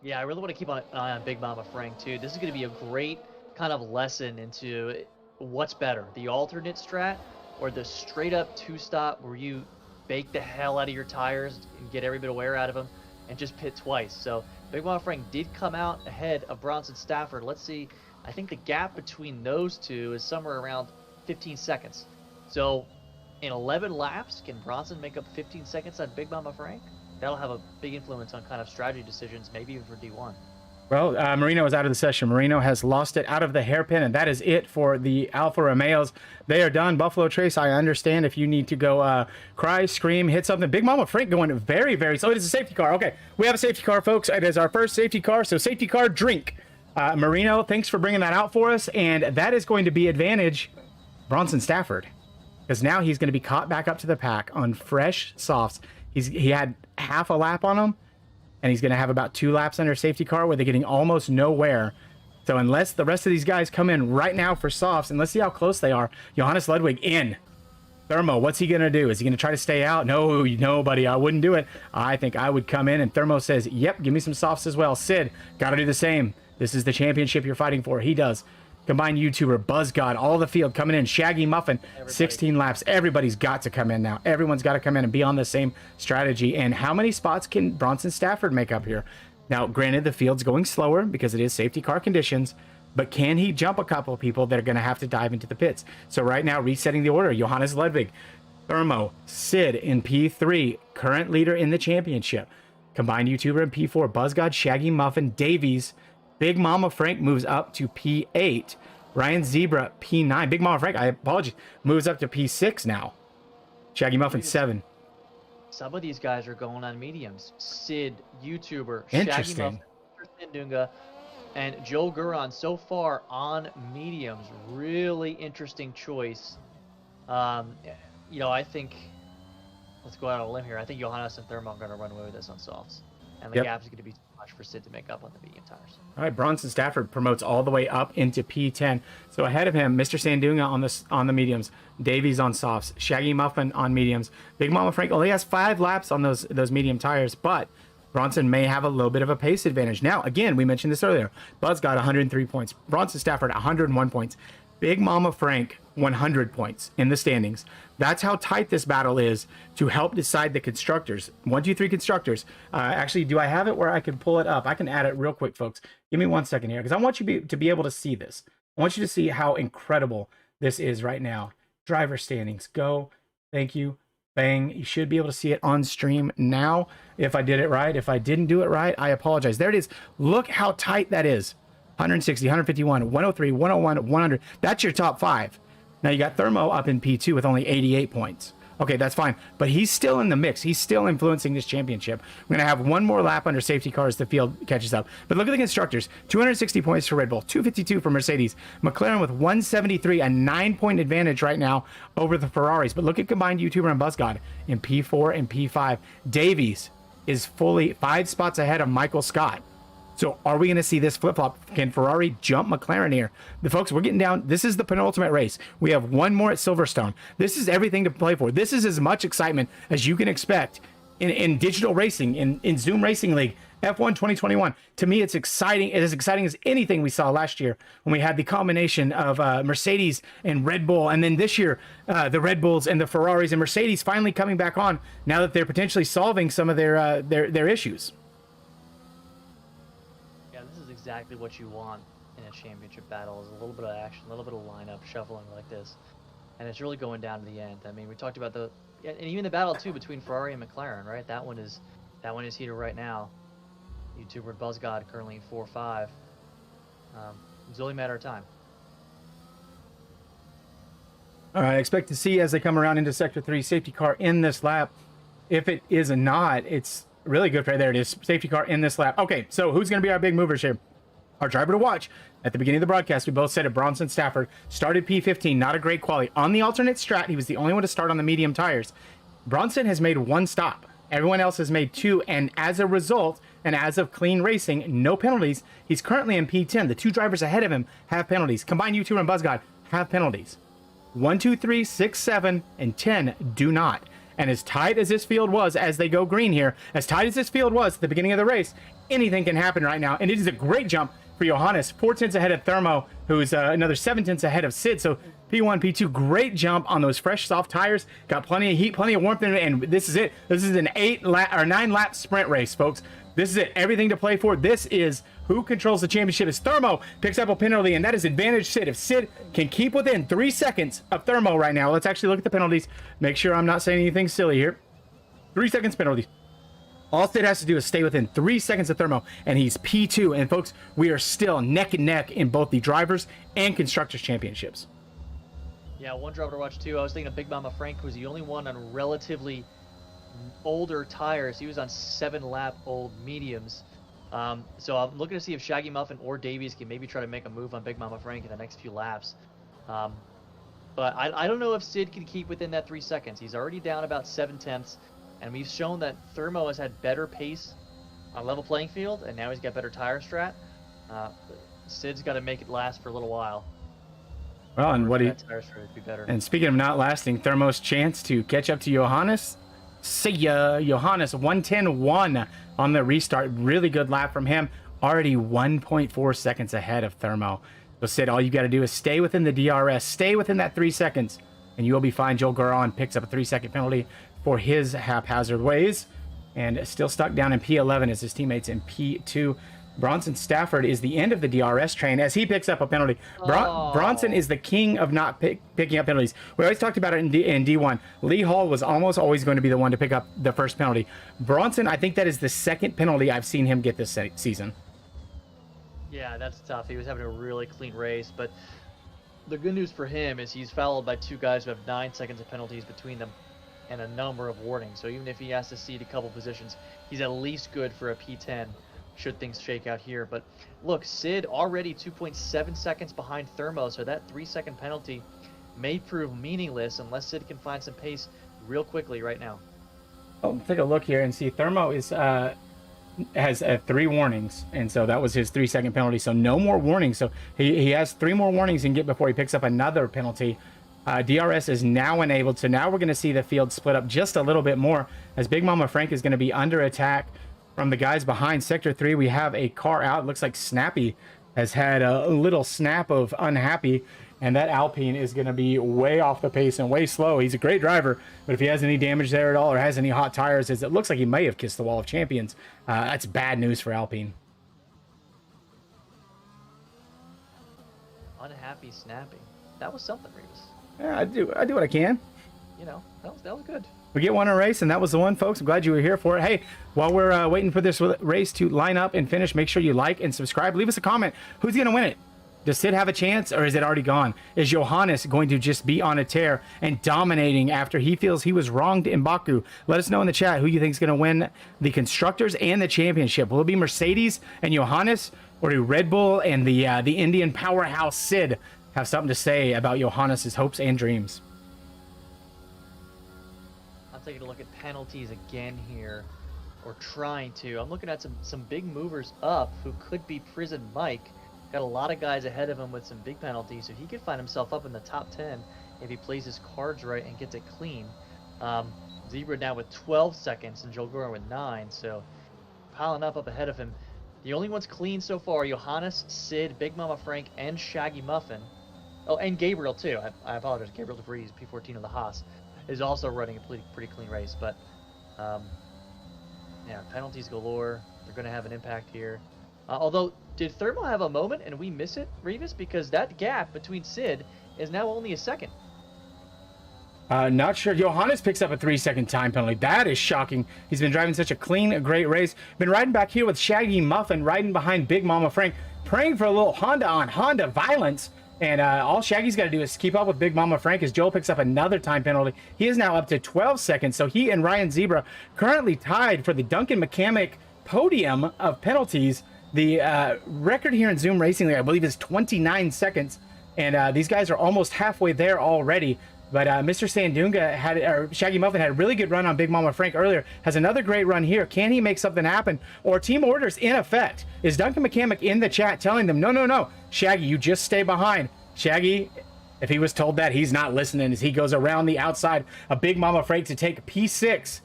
Yeah, I really want to keep an eye on Big Mama Frank, too. This is going to be a great kind of lesson into what's better, the alternate strat or the straight-up two-stop where you bake the hell out of your tires and get every bit of wear out of them and just pit twice. So Big Mama Frank did come out ahead of Bronson Stafford. Let's see. I think the gap between those two is somewhere around 15 seconds. So in 11 laps, can Bronson make up 15 seconds on Big Mama Frank? That'll have a big influence on kind of strategy decisions, maybe even for D1. Well, Marino is out of the session. Marino has lost it out of the hairpin, and that is it for the Alfa Romeos. They are done. Buffalo Trace, I understand if you need to go cry, scream, hit something. Big Mama Frank going very, very slow. It is a safety car. Okay, we have a safety car, folks. It is our first safety car, so safety car, drink. Marino, thanks for bringing that out for us, and that is going to be advantage Bronson Stafford, because now he's going to be caught back up to the pack on fresh softs. He had half a lap on him, and he's going to have about 2 laps under safety car where they're getting almost nowhere. So unless the rest of these guys come in right now for softs, and let's see how close they are. Johannes Ludwig in. Thermo, what's he going to do? Is he going to try to stay out? No, buddy, I wouldn't do it. I think I would come in, and Thermo says, yep, give me some softs as well. Sid, got to do the same. This is the championship you're fighting for. He does. Combined YouTuber, Buzzgod, all the field coming in. Shaggy Muffin, 16 laps. Everybody's got to come in now. Everyone's got to come in and be on the same strategy. And how many spots can Bronson Stafford make up here? Now, granted, the field's going slower because it is safety car conditions, but can he jump a couple of people that are going to have to dive into the pits? So right now, resetting the order, Johannes Ludwig, Thermo, Sid in P3, current leader in the championship. Combined YouTuber in P4, Buzzgod, Shaggy Muffin, Davies, Big Mama Frank moves up to P8. Ryan Zebra, P9. Big Mama Frank, I apologize, moves up to P6 now. Shaggy Muffin, 7. Some of these guys are going on mediums. Sid, YouTuber, Interesting. Shaggy Muffin, Sandunga, And Joe Guron so far on mediums, really interesting choice. I think, let's go out on a limb here. I think Johannes and Thermo are going to run away with this on softs. And the Yep. gap is going to be too much for Sid to make up on the medium tires. All right, Bronson Stafford promotes all the way up into P10. So ahead of him, Mr. Sandunga on the mediums, Davies on softs, Shaggy Muffin on mediums. Big Mama Frank only has 5 laps on those medium tires, but Bronson may have a little bit of a pace advantage. Now, again, we mentioned this earlier. Buzz got 103 points. Bronson Stafford 101 points. Big Mama Frank 100 points in the standings. That's how tight this battle is to help decide the constructors. 1, 2, 3 constructors. Actually, do I have it where I can pull it up? I can add it real quick, folks. Give me 1 second here because I want you to be able to see this. I want you to see how incredible this is right now. Driver standings. Go. Thank you. Bang. You should be able to see it on stream now if I did it right. If I didn't do it right, I apologize. There it is. Look how tight that is. 160, 151, 103, 101, 100. That's your top 5. Now you got Thermo up in P2 with only 88 points. Okay, that's fine. But he's still in the mix. He's still influencing this championship. We're going to have one more lap under safety car as the field catches up. But look at the constructors. 260 points for Red Bull, 252 for Mercedes. McLaren with 173, a 9-point advantage right now over the Ferraris. But look at combined YouTuber and BuzzGod in P4 and P5. Davies is fully 5 spots ahead of Michael Scott. So are we going to see this flip-flop? Can Ferrari jump McLaren here? The folks, we're getting down. This is the penultimate race. We have one more at Silverstone. This is everything to play for. This is as much excitement as you can expect in digital racing, in Zoom Racing League, F1 2021. To me, it's exciting. It is exciting as anything we saw last year when we had the combination of Mercedes and Red Bull. And then this year, the Red Bulls and the Ferraris and Mercedes finally coming back on now that they're potentially solving some of their issues. Exactly what you want in a championship battle is a little bit of action, a little bit of lineup shuffling like this, and it's really going down to the end. I mean, we talked about and even the battle too between Ferrari and McLaren, right? That one is heated right now. YouTuber BuzzGod currently in 4-5. It's only a matter of time. All right, I expect to see as they come around into Sector 3 safety car in this lap. If it is not, it's really good for there. It is safety car in this lap. Okay, so who's going to be our big movers here? Our driver to watch. At the beginning of the broadcast, we both said it. Bronson Stafford started P15, not a great quality. On the alternate strat, he was the only one to start on the medium tires. Bronson has made 1 stop. Everyone else has made 2, and as a result, and as of clean racing, no penalties. He's currently in P10. The 2 drivers ahead of him have penalties. Combined YouTuber and BuzzGod have penalties. 1, 2, 3, 6, 7, and 10 do not. And as tight as this field was as they go green here, as tight as this field was at the beginning of the race, anything can happen right now. And it is a great jump for Johannes. 4 tenths ahead of Thermo, who's another 7 tenths ahead of Sid. So P1, P2, great jump on those fresh, soft tires. Got plenty of heat, plenty of warmth in it. And this is it. This is an 9-lap sprint race, folks. This is it. Everything to play for. This is who controls the championship. As Thermo picks up a penalty, and that is advantage Sid. If Sid can keep within 3 seconds of Thermo right now, let's actually look at the penalties. Make sure I'm not saying anything silly here. 3 seconds penalty. All Sid has to do is stay within 3 seconds of Thermo, and he's P2. And folks, we are still neck and neck in both the drivers and constructors championships. Yeah, one driver to watch too. I was thinking of Big Mama Frank, who was the only one on relatively older tires. He was on 7-lap old mediums. So I'm looking to see if Shaggy Muffin or Davies can maybe try to make a move on Big Mama Frank in the next few laps. But I don't know if Sid can keep within that 3 seconds. He's already down about 7 tenths, and we've shown that Thermo has had better pace on level playing field, and now he's got better tire strat. Sid's got to make it last for a little while. Well, and and speaking of not lasting, Thermo's chance to catch up to Johannes. See ya, Johannes 1:10.1 on the restart. Really good lap from him. Already 1.4 seconds ahead of Thermo. So Sid, all you got to do is stay within the DRS, stay within that 3 seconds, and you will be fine. Joel Guron picks up a 3-second penalty for his haphazard ways, and still stuck down in P11 as his teammates in P2. Bronson Stafford is the end of the DRS train as he picks up a penalty. Bronson is the king of not picking up penalties. We always talked about it in D1. Lee Hall was almost always going to be the one to pick up the first penalty. Bronson, I think that is the 2nd penalty I've seen him get this season. Yeah, that's tough. He was having a really clean race, but the good news for him is he's followed by 2 guys who have 9 seconds of penalties between them and a number of warnings. So even if he has to cede a couple positions, he's at least good for a P10 should things shake out here. But look, Sid already 2.7 seconds behind Thermo, so that 3-second penalty may prove meaningless unless Sid can find some pace real quickly right now. Oh, take a look here and see. Thermo has 3 warnings, and so that was his 3-second penalty. So no more warnings. So he has 3 more warnings he can get before he picks up another penalty. DRS is now enabled, so now we're going to see the field split up just a little bit more as Big Mama Frank is going to be under attack from the guys behind Sector 3. We have a car out. It looks like Snappy has had a little snap of unhappy, and that Alpine is going to be way off the pace and way slow. He's a great driver, but if he has any damage there at all or has any hot tires, as it looks like he may have kissed the wall of champions, that's bad news for Alpine. Unhappy snapping. That was something, Reeves. Yeah, I do what I can. You know, that was good. We get one a race, and that was the one, folks. I'm glad you were here for it. Hey, while we're waiting for this race to line up and finish, make sure you like and subscribe. Leave us a comment. Who's going to win it? Does Sid have a chance, or is it already gone? Is Johannes going to just be on a tear and dominating after he feels he was wronged in Baku? Let us know in the chat who you think is going to win the Constructors and the Championship. Will it be Mercedes and Johannes, or do Red Bull and the Indian powerhouse Sid have something to say about Johannes' hopes and dreams? I'm taking a look at penalties again here, or trying to. I'm looking at some big movers up who could be Prison Mike. Got a lot of guys ahead of him with some big penalties, so he could find himself up in the top 10 if he plays his cards right and gets it clean. Zebra now with 12 seconds and Joel Goran with 9, so piling up ahead of him. The only ones clean so far, Johannes, Sid, Big Mama Frank, and Shaggy Muffin. Oh, and Gabriel too. I apologize. Gabriel DeVries, P14 of the Haas, is also running a pretty clean race. But yeah, penalties galore. They're going to have an impact here. Although, did Thermo have a moment and we miss it, Revis? Because that gap between Sid is now only a second. Not sure. Johannes picks up a 3-second time penalty. That is shocking. He's been driving such a clean, great race. Been riding back here with Shaggy Muffin, riding behind Big Mama Frank, praying for a little Honda on Honda violence. And all Shaggy's got to do is keep up with Big Mama Frank as Joel picks up another time penalty. He is now up to 12 seconds. So he and Ryan Zebra currently tied for the Duncan McCamick podium of penalties. The record here in Zoom Racing League, I believe, is 29 seconds. And these guys are almost halfway there already. But Mr. Sandunga or Shaggy Muffin had a really good run on Big Mama Frank earlier. Has another great run here. Can he make something happen? Or team orders in effect? Is Duncan McCamick in the chat telling them, no, Shaggy, you just stay behind. Shaggy, if he was told that, he's not listening as he goes around the outside of Big Mama Frank to take P6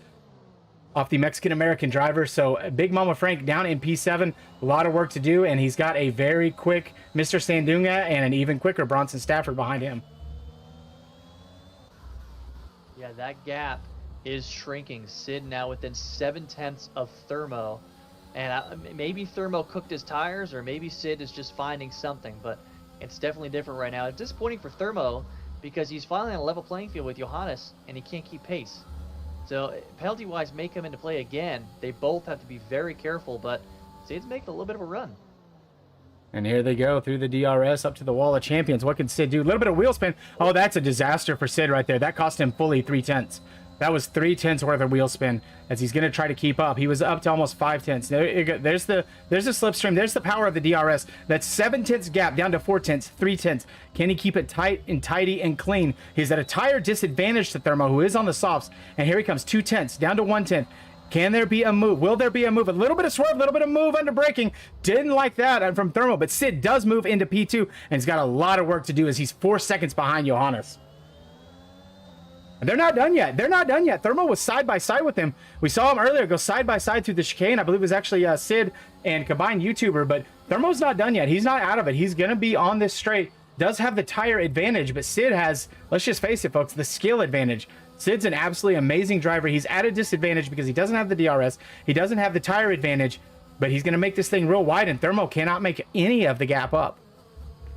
off the Mexican-American driver. So Big Mama Frank down in P7. A lot of work to do, and he's got a very quick Mr. Sandunga and an even quicker Bronson Stafford behind him. Yeah, that gap is shrinking. Sid now within 7/10 of Thermo. And maybe Thermo cooked his tires, or maybe Sid is just finding something. But it's definitely different right now. It's disappointing for Thermo because he's finally on a level playing field with Johannes, and he can't keep pace. So penalty-wise may come into play again. They both have to be very careful, but Sid's making a little bit of a run. And here they go through the DRS up to the wall of champions. What can Sid do? A little bit of wheel spin. Oh, that's a disaster for Sid right there. That cost him fully 3/10. That was 3/10 worth of wheel spin as he's going to try to keep up. He was up to almost 5/10. There's the slipstream. There's the power of the DRS. That's 7/10 gap down to 4/10, 3/10. Can he keep it tight and tidy and clean? He's at a tire disadvantage to Thermo, who is on the softs. And here he comes, 2/10 down to 1/10. Can there be a move? Will there be a move? A little bit of swerve, a little bit of move under braking. Didn't like that from Thermo, but Sid does move into P2, and he's got a lot of work to do as he's 4 seconds behind Johannes. And they're not done yet. They're not done yet. Thermo was side by side with him. We saw him earlier go side by side through the chicane. I believe it was actually Sid and combined YouTuber, but Thermo's not done yet. He's not out of it. He's going to be on this straight. Does have the tire advantage, but Sid has, let's just face it, folks, the skill advantage. Sid's an absolutely amazing driver. He's at a disadvantage because he doesn't have the DRS. He doesn't have the tire advantage, but he's going to make this thing real wide, and Thermo cannot make any of the gap up.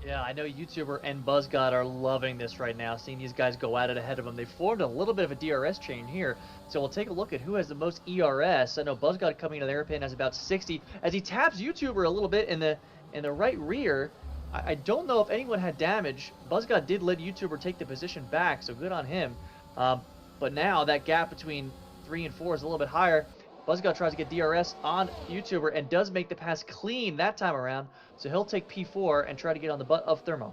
Yeah, I know YouTuber and BuzzGod are loving this right now, seeing these guys go at it ahead of them. They formed a little bit of a DRS chain here, so we'll take a look at who has the most ERS. I know BuzzGod coming into their pin has about 60. As he taps YouTuber a little bit in the right rear, I don't know if anyone had damage. BuzzGod did let YouTuber take the position back, so good on him. But now that gap between 3 and 4 is a little bit higher. Buzzgod tries to get DRS on YouTuber and does make the pass clean that time around. So he'll take P4 and try to get on the butt of Thermo.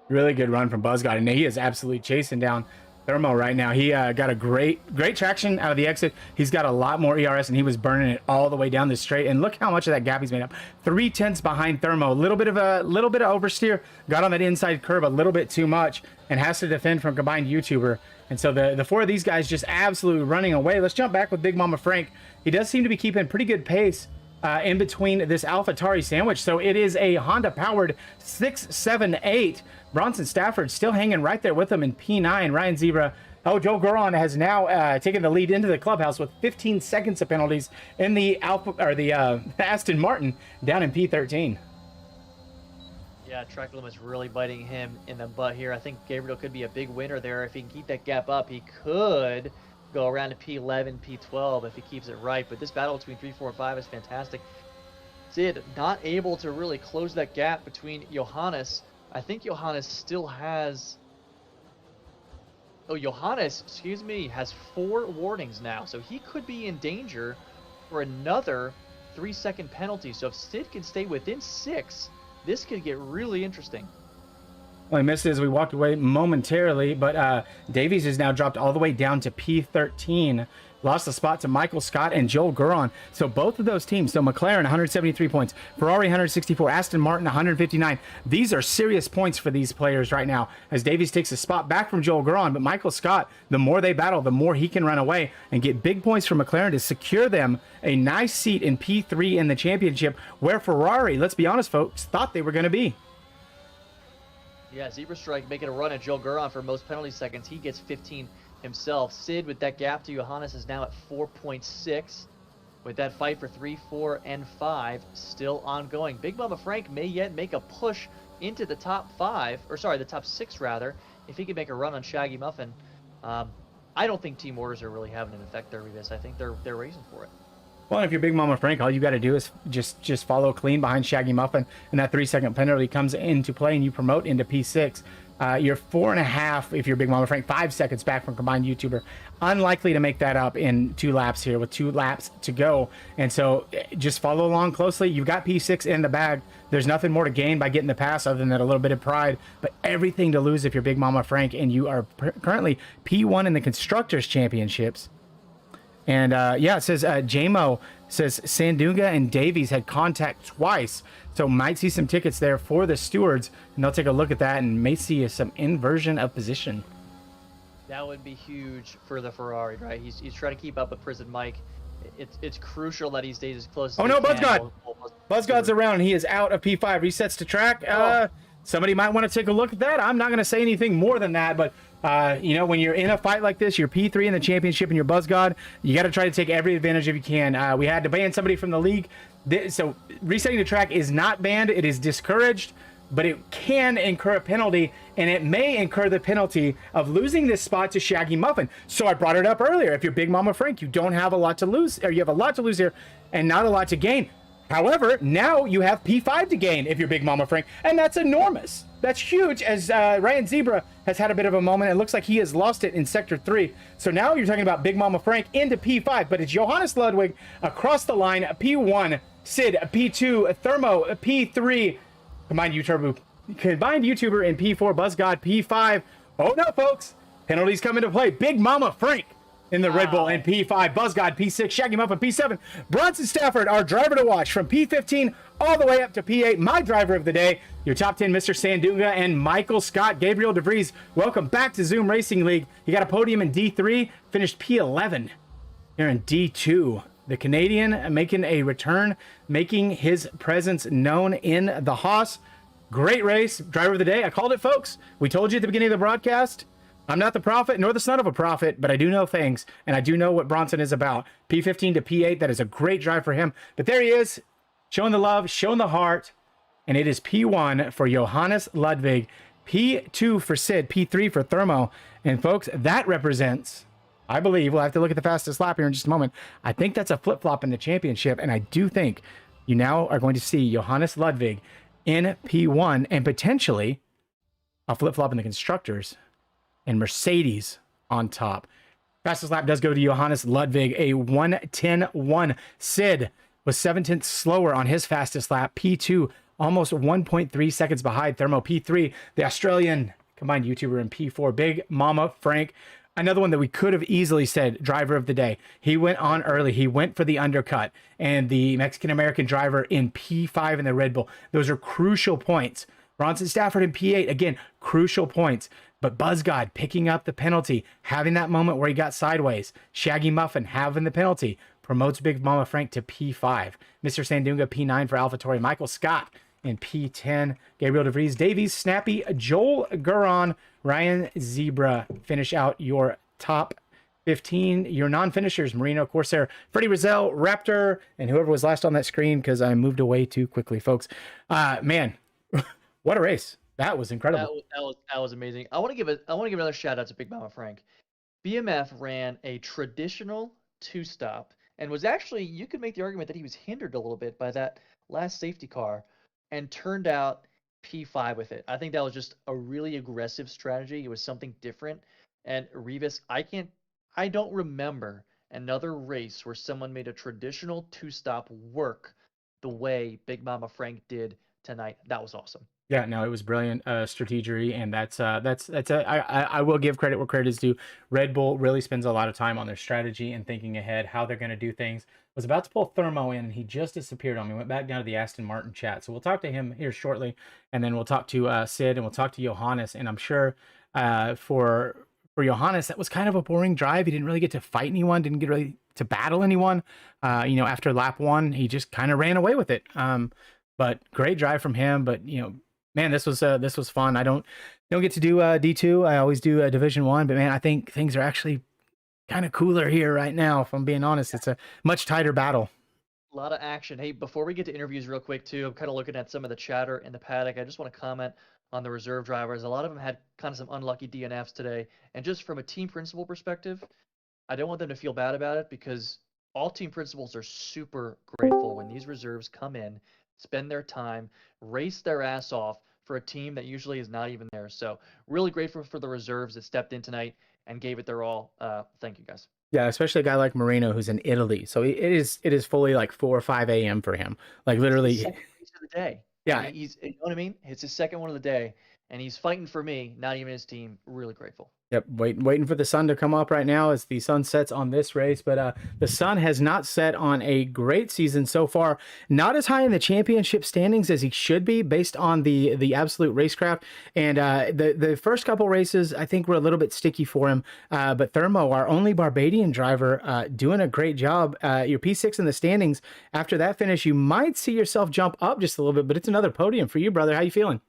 Really good run from Buzzgod, and he is absolutely chasing down Thermo right now. He got a great traction out of the exit. He's got a lot more ERS, and he was burning it all the way down the straight. And look how much of that gap he's made up. 3/10 behind Thermo. A little bit of oversteer. Got on that inside curve a little bit too much, and has to defend from combined YouTuber. And so the four of these guys just absolutely running away. Let's jump back with Big Mama Frank. He does seem to be keeping pretty good pace in between this AlphaTauri sandwich. So it is a Honda-powered 678. Bronson Stafford still hanging right there with him in P9. Ryan Zebra. Oh, Joe Goron has now taken the lead into the clubhouse with 15 seconds of penalties in the Aston Martin down in P13. Yeah, track limit's really biting him in the butt here. I think Gabriel could be a big winner there. If he can keep that gap up, he could go around to P11, P12 if he keeps it right. But this battle between 3, 4, and 5 is fantastic. Sid not able to really close that gap between Johannes. I think Johannes still has... Oh, Johannes, excuse me, has 4 warnings now. So he could be in danger for another 3-second penalty. So if Sid can stay within 6, this could get really interesting. Well, he missed it as we walked away momentarily, but Davies is now dropped all the way down to P13. Lost the spot to Michael Scott and Joel Guron. So both of those teams, so McLaren 173 points, Ferrari 164, Aston Martin 159. These are serious points for these players right now as Davies takes a spot back from Joel Guron. But Michael Scott, the more they battle, the more he can run away and get big points for McLaren to secure them a nice seat in P3 in the championship, where Ferrari, let's be honest, folks, thought they were going to be. Yeah, Zebra Strike making a run at Joel Guron for most penalty seconds. He gets 15 himself. Sid with that gap to Johannes is now at 4.6. With that fight for 3, 4, and 5 still ongoing. Big Mama Frank may yet make a push into the top 5, or sorry, the top 6 rather, if he can make a run on Shaggy Muffin. I don't think team orders are really having an effect there with this. I think they're racing for it. Well, if you're Big Mama Frank, all you got to do is just follow clean behind Shaggy Muffin, and that 3-second penalty comes into play, and you promote into P6. You're 4.5 if you're Big Mama Frank, 5 seconds back from combined YouTuber. Unlikely to make that up in 2 laps here with 2 laps to go. And so just follow along closely. You've got P6 in the bag. There's nothing more to gain by getting the pass other than that a little bit of pride, but everything to lose if you're Big Mama Frank, and you are currently P1 in the Constructors Championships. And yeah, it says JMO says Sandunga and Davies had contact twice. So might see some tickets there for the stewards, and they'll take a look at that and may see some inversion of position. That would be huge for the Ferrari, right? He's trying to keep up with Prison Mike. It's crucial that he stays as close as Oh no, Buzzgod! Buzzgod's around. He is out of P5. Resets to track. Somebody might want to take a look at that. I'm not going to say anything more than that, but you know, when you're in a fight like this, you're P3 in the championship and you're Buzzgod, you got to try to take every advantage if you can. We had to ban somebody from the league. So resetting the track is not banned. It is discouraged, but it can incur a penalty, and it may incur the penalty of losing this spot to Shaggy Muffin. So I brought it up earlier. If you're Big Mama Frank, you don't have a lot to lose, or you have a lot to lose here and not a lot to gain. However, now you have P5 to gain if you're Big Mama Frank, and that's enormous. That's huge, as Ryan Zebra has had a bit of a moment. It looks like he has lost it in Sector 3. So now you're talking about Big Mama Frank into P5, but it's Johannes Ludwig across the line, P1, Sid, P2, Thermo, P3, combined YouTuber in P4, Buzzgod, P5. Oh no, folks, penalties come into play. Big Mama Frank in the Red Bull in P5, Buzzgod P6, Shaggy Muffin P7, Bronson Stafford, our driver to watch from P15 all the way up to P8, my driver of the day, your top 10, Mr. Sandunga and Michael Scott. Gabriel DeVries, welcome back to Zoom Racing League. You got a podium in D3, finished P11 here in D2. The Canadian making a return, making his presence known in the Haas. Great race, driver of the day. I called it, folks. We told you at the beginning of the broadcast. I'm not the prophet nor the son of a prophet, but I do know things, and I do know what Bronson is about. P15 to P8, that is a great drive for him. But there he is, showing the love, showing the heart, and it is P1 for Johannes Ludwig, P2 for Sid, P3 for Thermo. And folks, that represents, I believe, we'll have to look at the fastest lap here in just a moment. I think that's a flip-flop in the championship, and I do think you now are going to see Johannes Ludwig in P1 and potentially a flip-flop in the Constructors and Mercedes on top. Fastest lap does go to Johannes Ludwig, a 1:10.1. Sid was 7/10 slower on his fastest lap. P2, almost 1.3 seconds behind. Thermo P3, the Australian combined YouTuber, in P4. Big Mama Frank, another one that we could have easily said driver of the day. He went on early. He went for the undercut. And the Mexican-American driver in P5 in the Red Bull. Those are crucial points. Bronson Stafford in P8, again, crucial points. But Buzzgod picking up the penalty, having that moment where he got sideways. Shaggy Muffin having the penalty, promotes Big Mama Frank to P5. Mr. Sandunga, P9 for AlphaTauri. Michael Scott in P10. Gabriel DeVries, Davies, Snappy, Joel Guron, Ryan Zebra finish out your top 15. Your non-finishers, Marino, Corsair, Freddie Rizal, Raptor, and whoever was last on that screen because I moved away too quickly, folks. Man, what a race. That was incredible. That was amazing. I want to give another shout out to Big Mama Frank. BMF ran a traditional two-stop and was actually, you could make the argument that he was hindered a little bit by that last safety car and turned out P5 with it. I think that was just a really aggressive strategy. It was something different. And Revis, I don't remember another race where someone made a traditional two-stop work the way Big Mama Frank did tonight. That was awesome. Yeah, no, it was brilliant strategery, and I will give credit where credit is due. Red Bull really spends a lot of time on their strategy and thinking ahead, how they're going to do things. Was about to pull Thermo in, and he just disappeared on me. Went back down to the Aston Martin chat, so we'll talk to him here shortly, and then we'll talk to Sid, and we'll talk to Johannes, and I'm sure for Johannes, that was kind of a boring drive. He didn't really get to fight anyone, didn't get really to battle anyone. After lap one, he just kind of ran away with it. But great drive from him. But man, this was fun. I don't get to do D2. I always do Division 1, but man, I think things are actually kind of cooler here right now. If I'm being honest, it's a much tighter battle. A lot of action. Hey, before we get to interviews real quick too, I'm kind of looking at some of the chatter in the paddock. I just want to comment on the reserve drivers. A lot of them had kind of some unlucky DNFs today. And just from a team principal perspective, I don't want them to feel bad about it because all team principals are super grateful when these reserves come in, spend their time, race their ass off for a team that usually is not even there. So really grateful for the reserves that stepped in tonight and gave it their all. Thank you, guys. Yeah, especially a guy like Moreno who's in Italy. So it is fully like 4 or 5 a.m. for him. Like literally. Second race of the day. Yeah. He's, you know what I mean? It's his second one of the day, and he's fighting for me, not even his team. Really grateful. Yep, waiting for the sun to come up right now as the sun sets on this race. But the sun has not set on a great season so far. Not as high in the championship standings as he should be based on the absolute racecraft. And the first couple races, I think, were a little bit sticky for him. But Thermo, our only Barbadian driver, doing a great job. Your P6 in the standings. After that finish, you might see yourself jump up just a little bit, but it's another podium for you, brother. How you feeling?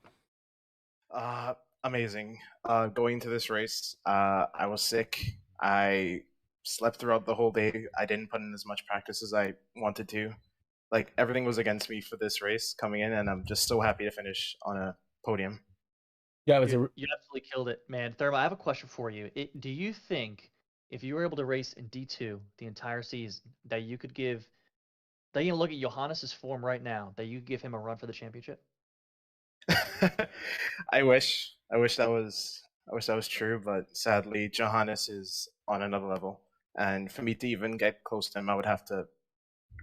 Amazing. Going to this race, I was sick. I slept throughout the whole day. I didn't put in as much practice as I wanted to. Like, everything was against me for this race coming in, and I'm just so happy to finish on a podium. Yeah, it was you absolutely killed it, man. Thermo, I have a question for you. Do you think if you were able to race in D2 the entire season, that you could look at Johannes's form right now, that you could give him a run for the championship? I wish that was true, but sadly Johannes is on another level. And for me to even get close to him, I would have to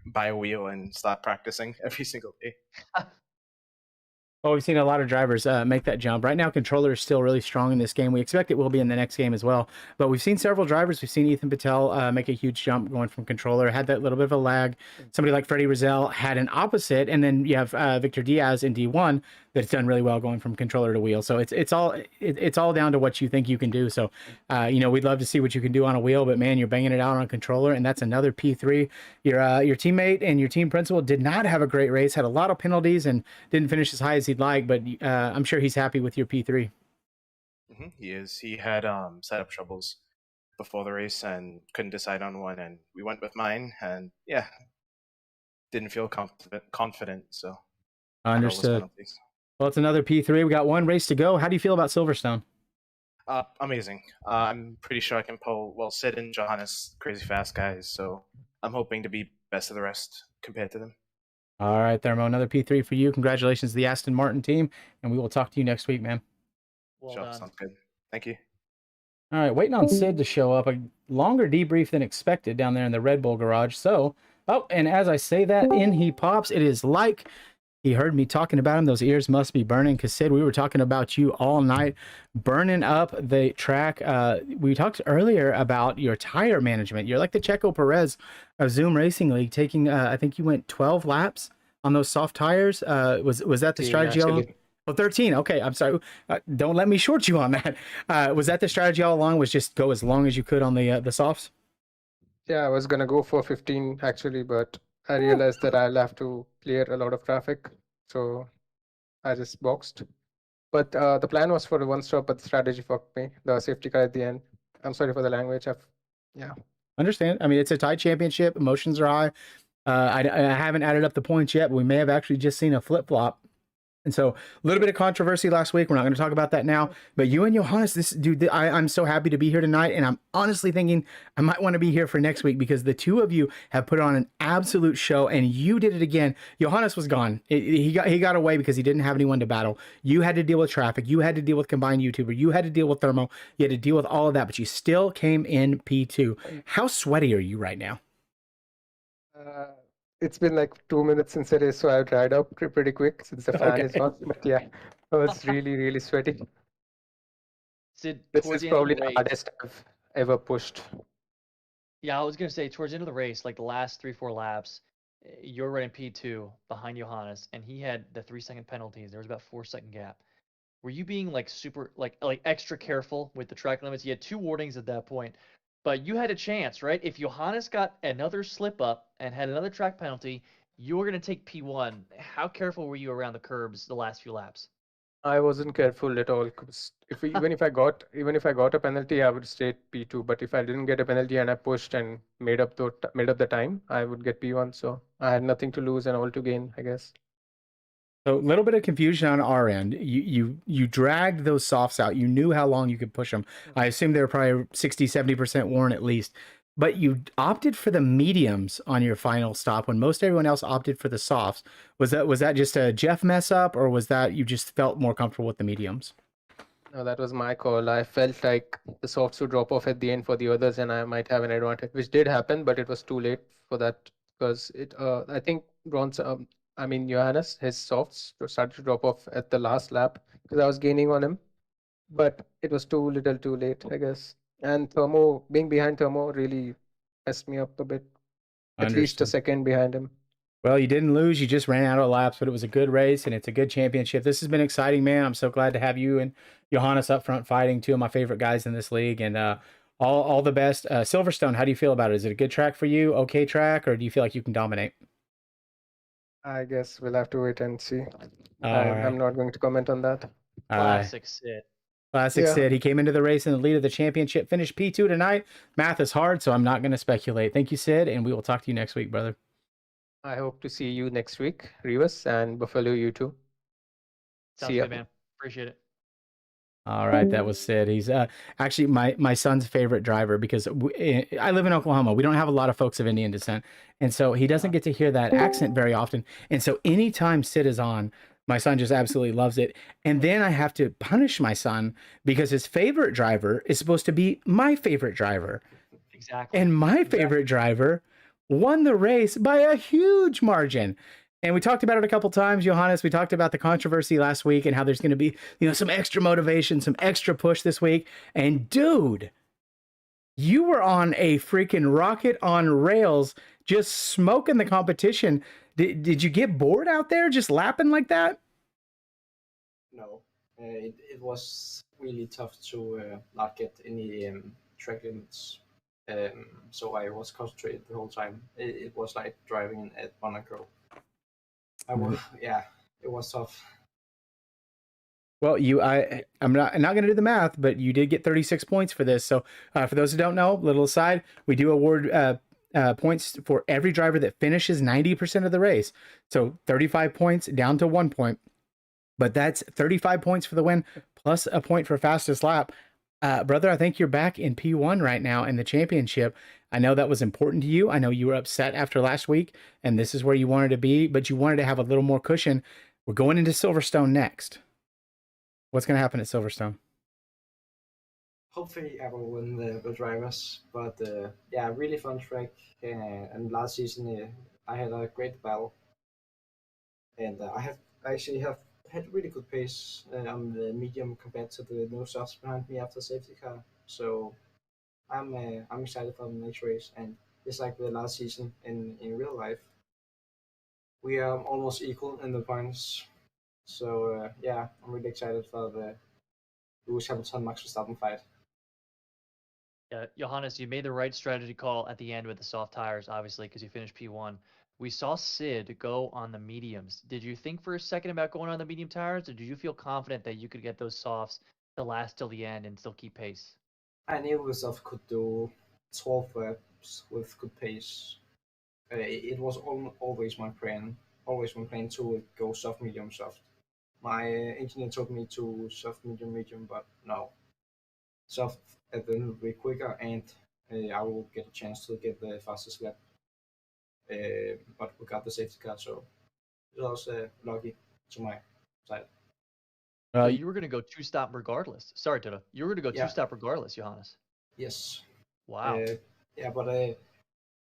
buy a wheel and start practicing every single day. Well, we've seen a lot of drivers make that jump. Right now, controller is still really strong in this game. We expect it will be in the next game as well. But we've seen several drivers. We've seen Ethan Patel make a huge jump going from controller. Had that little bit of a lag. Somebody like Freddie Rizal had an opposite. And then you have Victor Diaz in D1 that's done really well going from controller to wheel. So it's all down to what you think you can do. So, we'd love to see what you can do on a wheel. But, man, you're banging it out on a controller, and that's another P3. Your teammate and your team principal did not have a great race, had a lot of penalties, and didn't finish as high as he'd like, but I'm sure he's happy with your P3. He is. He had setup troubles before the race and couldn't decide on one, and we went with mine, and yeah, didn't feel confident. So understood. Well, it's another P3. We got one race to go. How do you feel about Silverstone? Amazing. I'm pretty sure I can pull, Sid and Johannes, crazy fast guys, so I'm hoping to be best of the rest compared to them. All right, Thermo, another P3 for you. Congratulations to the Aston Martin team, and we will talk to you next week, man. Well done. Sounds good. Thank you. All right, waiting on Sid to show up. A longer debrief than expected down there in the Red Bull garage. So, oh, and as I say that, in he pops. It is like he heard me talking about him. Those ears must be burning. Because, Sid, we were talking about you all night, burning up the track. We talked earlier about your tire management. You're like the Checo Perez of Zoom Racing League, taking, I think you went 12 laps on those soft tires. Was that the strategy all along? Actually, Oh, 13. Okay, I'm sorry. Don't let me short you on that. Was that the strategy all along? Was just go as long as you could on the softs? yeah, I was gonna go for 15 actually, but I realized that I'll have to clear a lot of traffic, so I just boxed. But the plan was for the one stop, but the strategy fucked me. The safety car at the end. I'm sorry for the language. Yeah. Understand? I mean, it's a tight championship. Emotions are high. I haven't added up the points yet, but we may have actually just seen a flip flop. And so a little bit of controversy last week. We're not going to talk about that now. But you and Johannes, this dude, I'm so happy to be here tonight. And I'm honestly thinking I might want to be here for next week because the two of you have put on an absolute show and you did it again. Johannes was gone. He got away because he didn't have anyone to battle. You had to deal with traffic. You had to deal with combined YouTuber. You had to deal with Thermo. You had to deal with all of that, but you still came in P2. How sweaty are you right now? It's been like 2 minutes since the race, so I dried up pretty quick since the fan is Okay. on. But yeah, I was really sweaty. Sid, This towards is the end of probably the the race, hardest I've ever pushed. yeah, I was gonna say towards the end of the race, like the last 3-4 laps, you're running P2 behind Johannes, and he had the 3-second penalties. There was about 4-second gap. Were you being like super like extra careful with the track limits? You had 2 warnings at that point, but you had a chance, right? If Johannes got another slip up and had another track penalty, you were gonna take P1. How careful were you around the curbs the last few laps? I wasn't careful at all. 'Cause even if I got a penalty, I would stay at P2. But if I didn't get a penalty and I pushed and made up the time, I would get P1. So I had nothing to lose and all to gain, I guess. So a little bit of confusion on our end. You dragged those softs out. You knew how long you could push them. I assume they were probably 60, 70% worn at least. But you opted for the mediums on your final stop when most everyone else opted for the softs. Was that just a Jeff mess up, or was that you just felt more comfortable with the mediums? No, that was my call. I felt like the softs would drop off at the end for the others, and I might have an advantage, which did happen, but it was too late for that because I think Johannes, his softs started to drop off at the last lap because I was gaining on him, but it was too little, too late, I guess. And being behind Thermo really messed me up a bit. At least a Understood. second behind him. Well, you didn't lose. You just ran out of laps, but it was a good race and it's a good championship. This has been exciting, man. I'm so glad to have you and Johannes up front fighting, two of my favorite guys in this league. And all the best. Silverstone, how do you feel about it? Is it a good track for you? Okay track, or do you feel like you can dominate? I guess we'll have to wait and see. All I'm right. not going to comment on that. Classic Sid. Classic Yeah. Sid. He came into the race in the lead of the championship, finished P2 tonight. Math is hard, so I'm not going to speculate. Thank you, Sid, and we will talk to you next week, brother. I hope to see you next week, Rivas and Buffalo, you too. Sounds See ya. good, man. Appreciate it. All right, that was Sid. He's actually my son's favorite driver because I live in Oklahoma. We don't have a lot of folks of Indian descent, and so he doesn't get to hear that accent very often. And so anytime Sid is on, my son just absolutely loves it. And then I have to punish my son because his favorite driver is supposed to be my favorite driver. Exactly. And my favorite driver won the race by a huge margin. And we talked about it a couple times, Johannes. We talked about the controversy last week and how there's going to be, some extra motivation, some extra push this week. And dude, you were on a freaking rocket on rails, just smoking the competition. Did you get bored out there just lapping like that? No, it was really tough to not get any track limits. So I was concentrated the whole time. It was like driving at Monaco. It was tough. Well, I'm not going to do the math, but you did get 36 points for this. So for those who don't know, little aside, we do award points for every driver that finishes 90% of the race. So 35 points down to 1 point, but that's 35 points for the win plus a point for fastest lap. Brother, I think you're back in P1 right now in the championship. I know that was important to you. I know you were upset after last week, and this is where you wanted to be, but you wanted to have a little more cushion. We're going into Silverstone next. What's going to happen at Silverstone? hopefully I will win the drivers. But yeah, really fun track. And last season I had a great battle, and I actually have had really good pace on the medium compared to the no softs behind me after safety car. So I'm excited for the next race, and just like the last season in real life, we are almost equal in the points. So yeah, I'm really excited for the Lewis Hamilton Max Verstappen fight. Yeah, Johannes, you made the right strategy call at the end with the soft tires, obviously, because you finished P1. We saw Sid go on the mediums. Did you think for a second about going on the medium tires, or did you feel confident that you could get those softs to last till the end and still keep pace? I knew Verstappen could do 12 laps with good pace. It was always my plan, always my plan to go soft, medium, soft. My engineer told me to soft, medium, medium, but no, soft at the end will be quicker, and I will get a chance to get the fastest lap. But we got the safety car, so it was lucky to my side. So you were going to go two-stop regardless. Sorry, Toto. You were going to go Yeah. two-stop regardless, Johannes. Yes. Wow. Yeah, but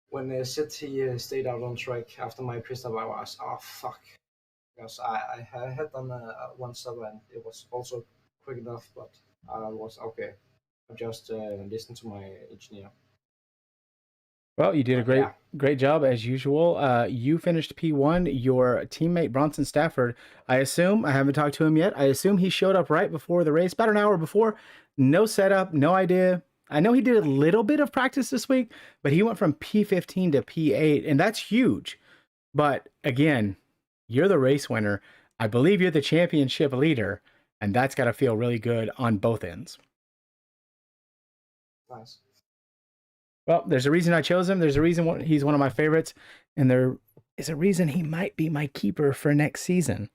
when Sid he stayed out on track after my pit stop, I was fuck, because I had done one stop and it was also quick enough, but I was okay. I just listened to my engineer. Well, you did a Yeah. great job as usual. You finished P1. Your teammate Bronson Stafford, I assume, I haven't talked to him yet. I assume he showed up right before the race, about an hour before. No setup, no idea. I know he did a little bit of practice this week, but he went from P15 to P8, and that's huge. But again, you're the race winner. I believe you're the championship leader, and that's got to feel really good on both ends. Nice. Well, there's a reason I chose him. There's a reason he's one of my favorites, and there is a reason he might be my keeper for next season.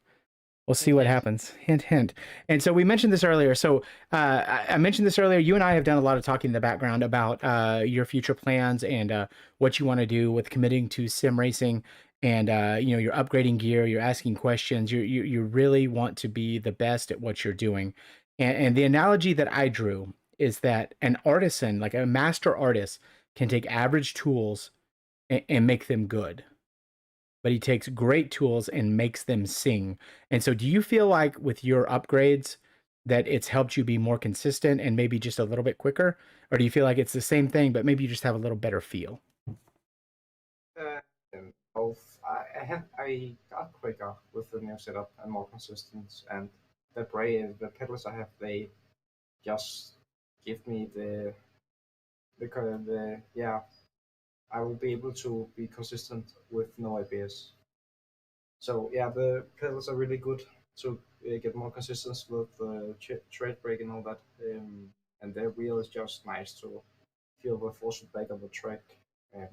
We'll see what happens. Hint, hint. And so we mentioned this earlier. So I mentioned this earlier. You and I have done a lot of talking in the background about your future plans and what you want to do with committing to sim racing. And you're upgrading gear. You're asking questions. You really want to be the best at what you're doing. And the analogy that I drew is that an artisan, like a master artist, can take average tools and make them good. But he takes great tools and makes them sing. And so do you feel like with your upgrades that it's helped you be more consistent and maybe just a little bit quicker? Or do you feel like it's the same thing, but maybe you just have a little better feel? Both. I got quicker with the new setup and more consistent. And the pedals I have, they just give me the I will be able to be consistent with no ABS. So yeah, the pedals are really good to get more consistency with the tread brake and all that. And the wheel is just nice to feel the force feedback of the track and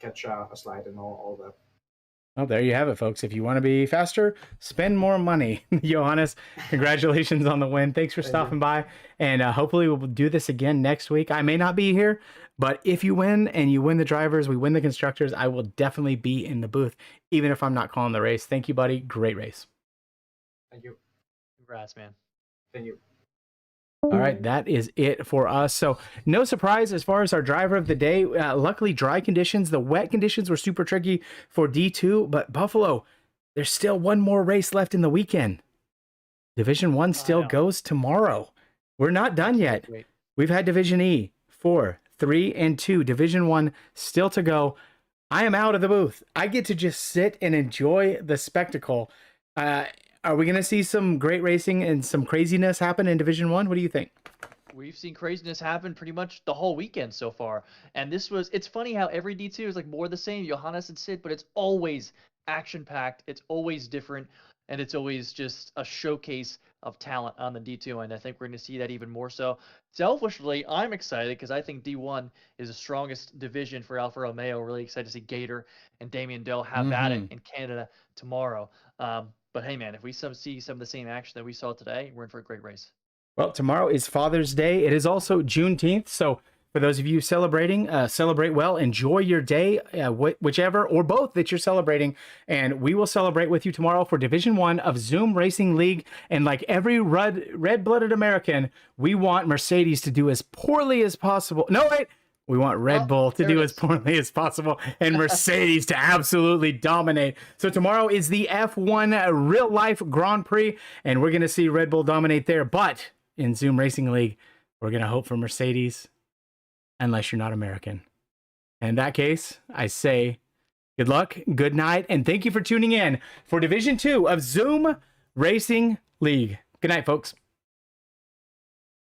catch a slide and all that. Well, there you have it, folks. If you want to be faster, spend more money. Johannes, congratulations on the win. Thanks for stopping by. And hopefully we'll do this again next week. I may not be here, but if you win and you win the drivers, we win the constructors, I will definitely be in the booth, even if I'm not calling the race. Thank you, buddy. Great race. Thank you. Congrats, man. Thank you. All right, that is it for us. So no surprise as far as our driver of the day. Luckily, dry conditions. The wet conditions were super tricky for D2, but Buffalo, there's still one more race left in the weekend. Division 1 still goes tomorrow. We're not done yet. We've had Division E, 4, 3, and 2. Division 1 still to go. I am out of the booth. I get to just sit and enjoy the spectacle. Are we going to see some great racing and some craziness happen in Division 1? What do you think? We've seen craziness happen pretty much the whole weekend so far. And it's funny how every D2 is like more the same, Johannes and Sid, but it's always action-packed. It's always different. And it's always just a showcase of talent on the D2. And I think we're going to see that even more so. Selfishly, I'm excited because I think D1 is the strongest division for Alfa Romeo. Really excited to see Gator and Damien Dell have at it in Canada tomorrow. But hey, man, if we see some of the same action that we saw today, we're in for a great race. Well, tomorrow is Father's Day. It is also Juneteenth, so For those of you celebrating, celebrate well. Enjoy your day, whichever or both that you're celebrating. And we will celebrate with you tomorrow for Division 1 of Zoom Racing League. And like every red-blooded American, we want Mercedes to do as poorly as possible. No, wait. We want Red Bull to do as poorly as possible and Mercedes to absolutely dominate. So tomorrow is the F1 real life Grand Prix, and we're going to see Red Bull dominate there. But in Zoom Racing League, we're going to hope for Mercedes, unless you're not American. In that case, I say good luck, good night, and thank you for tuning in for Division 2 of Zoom Racing League. Good night, folks.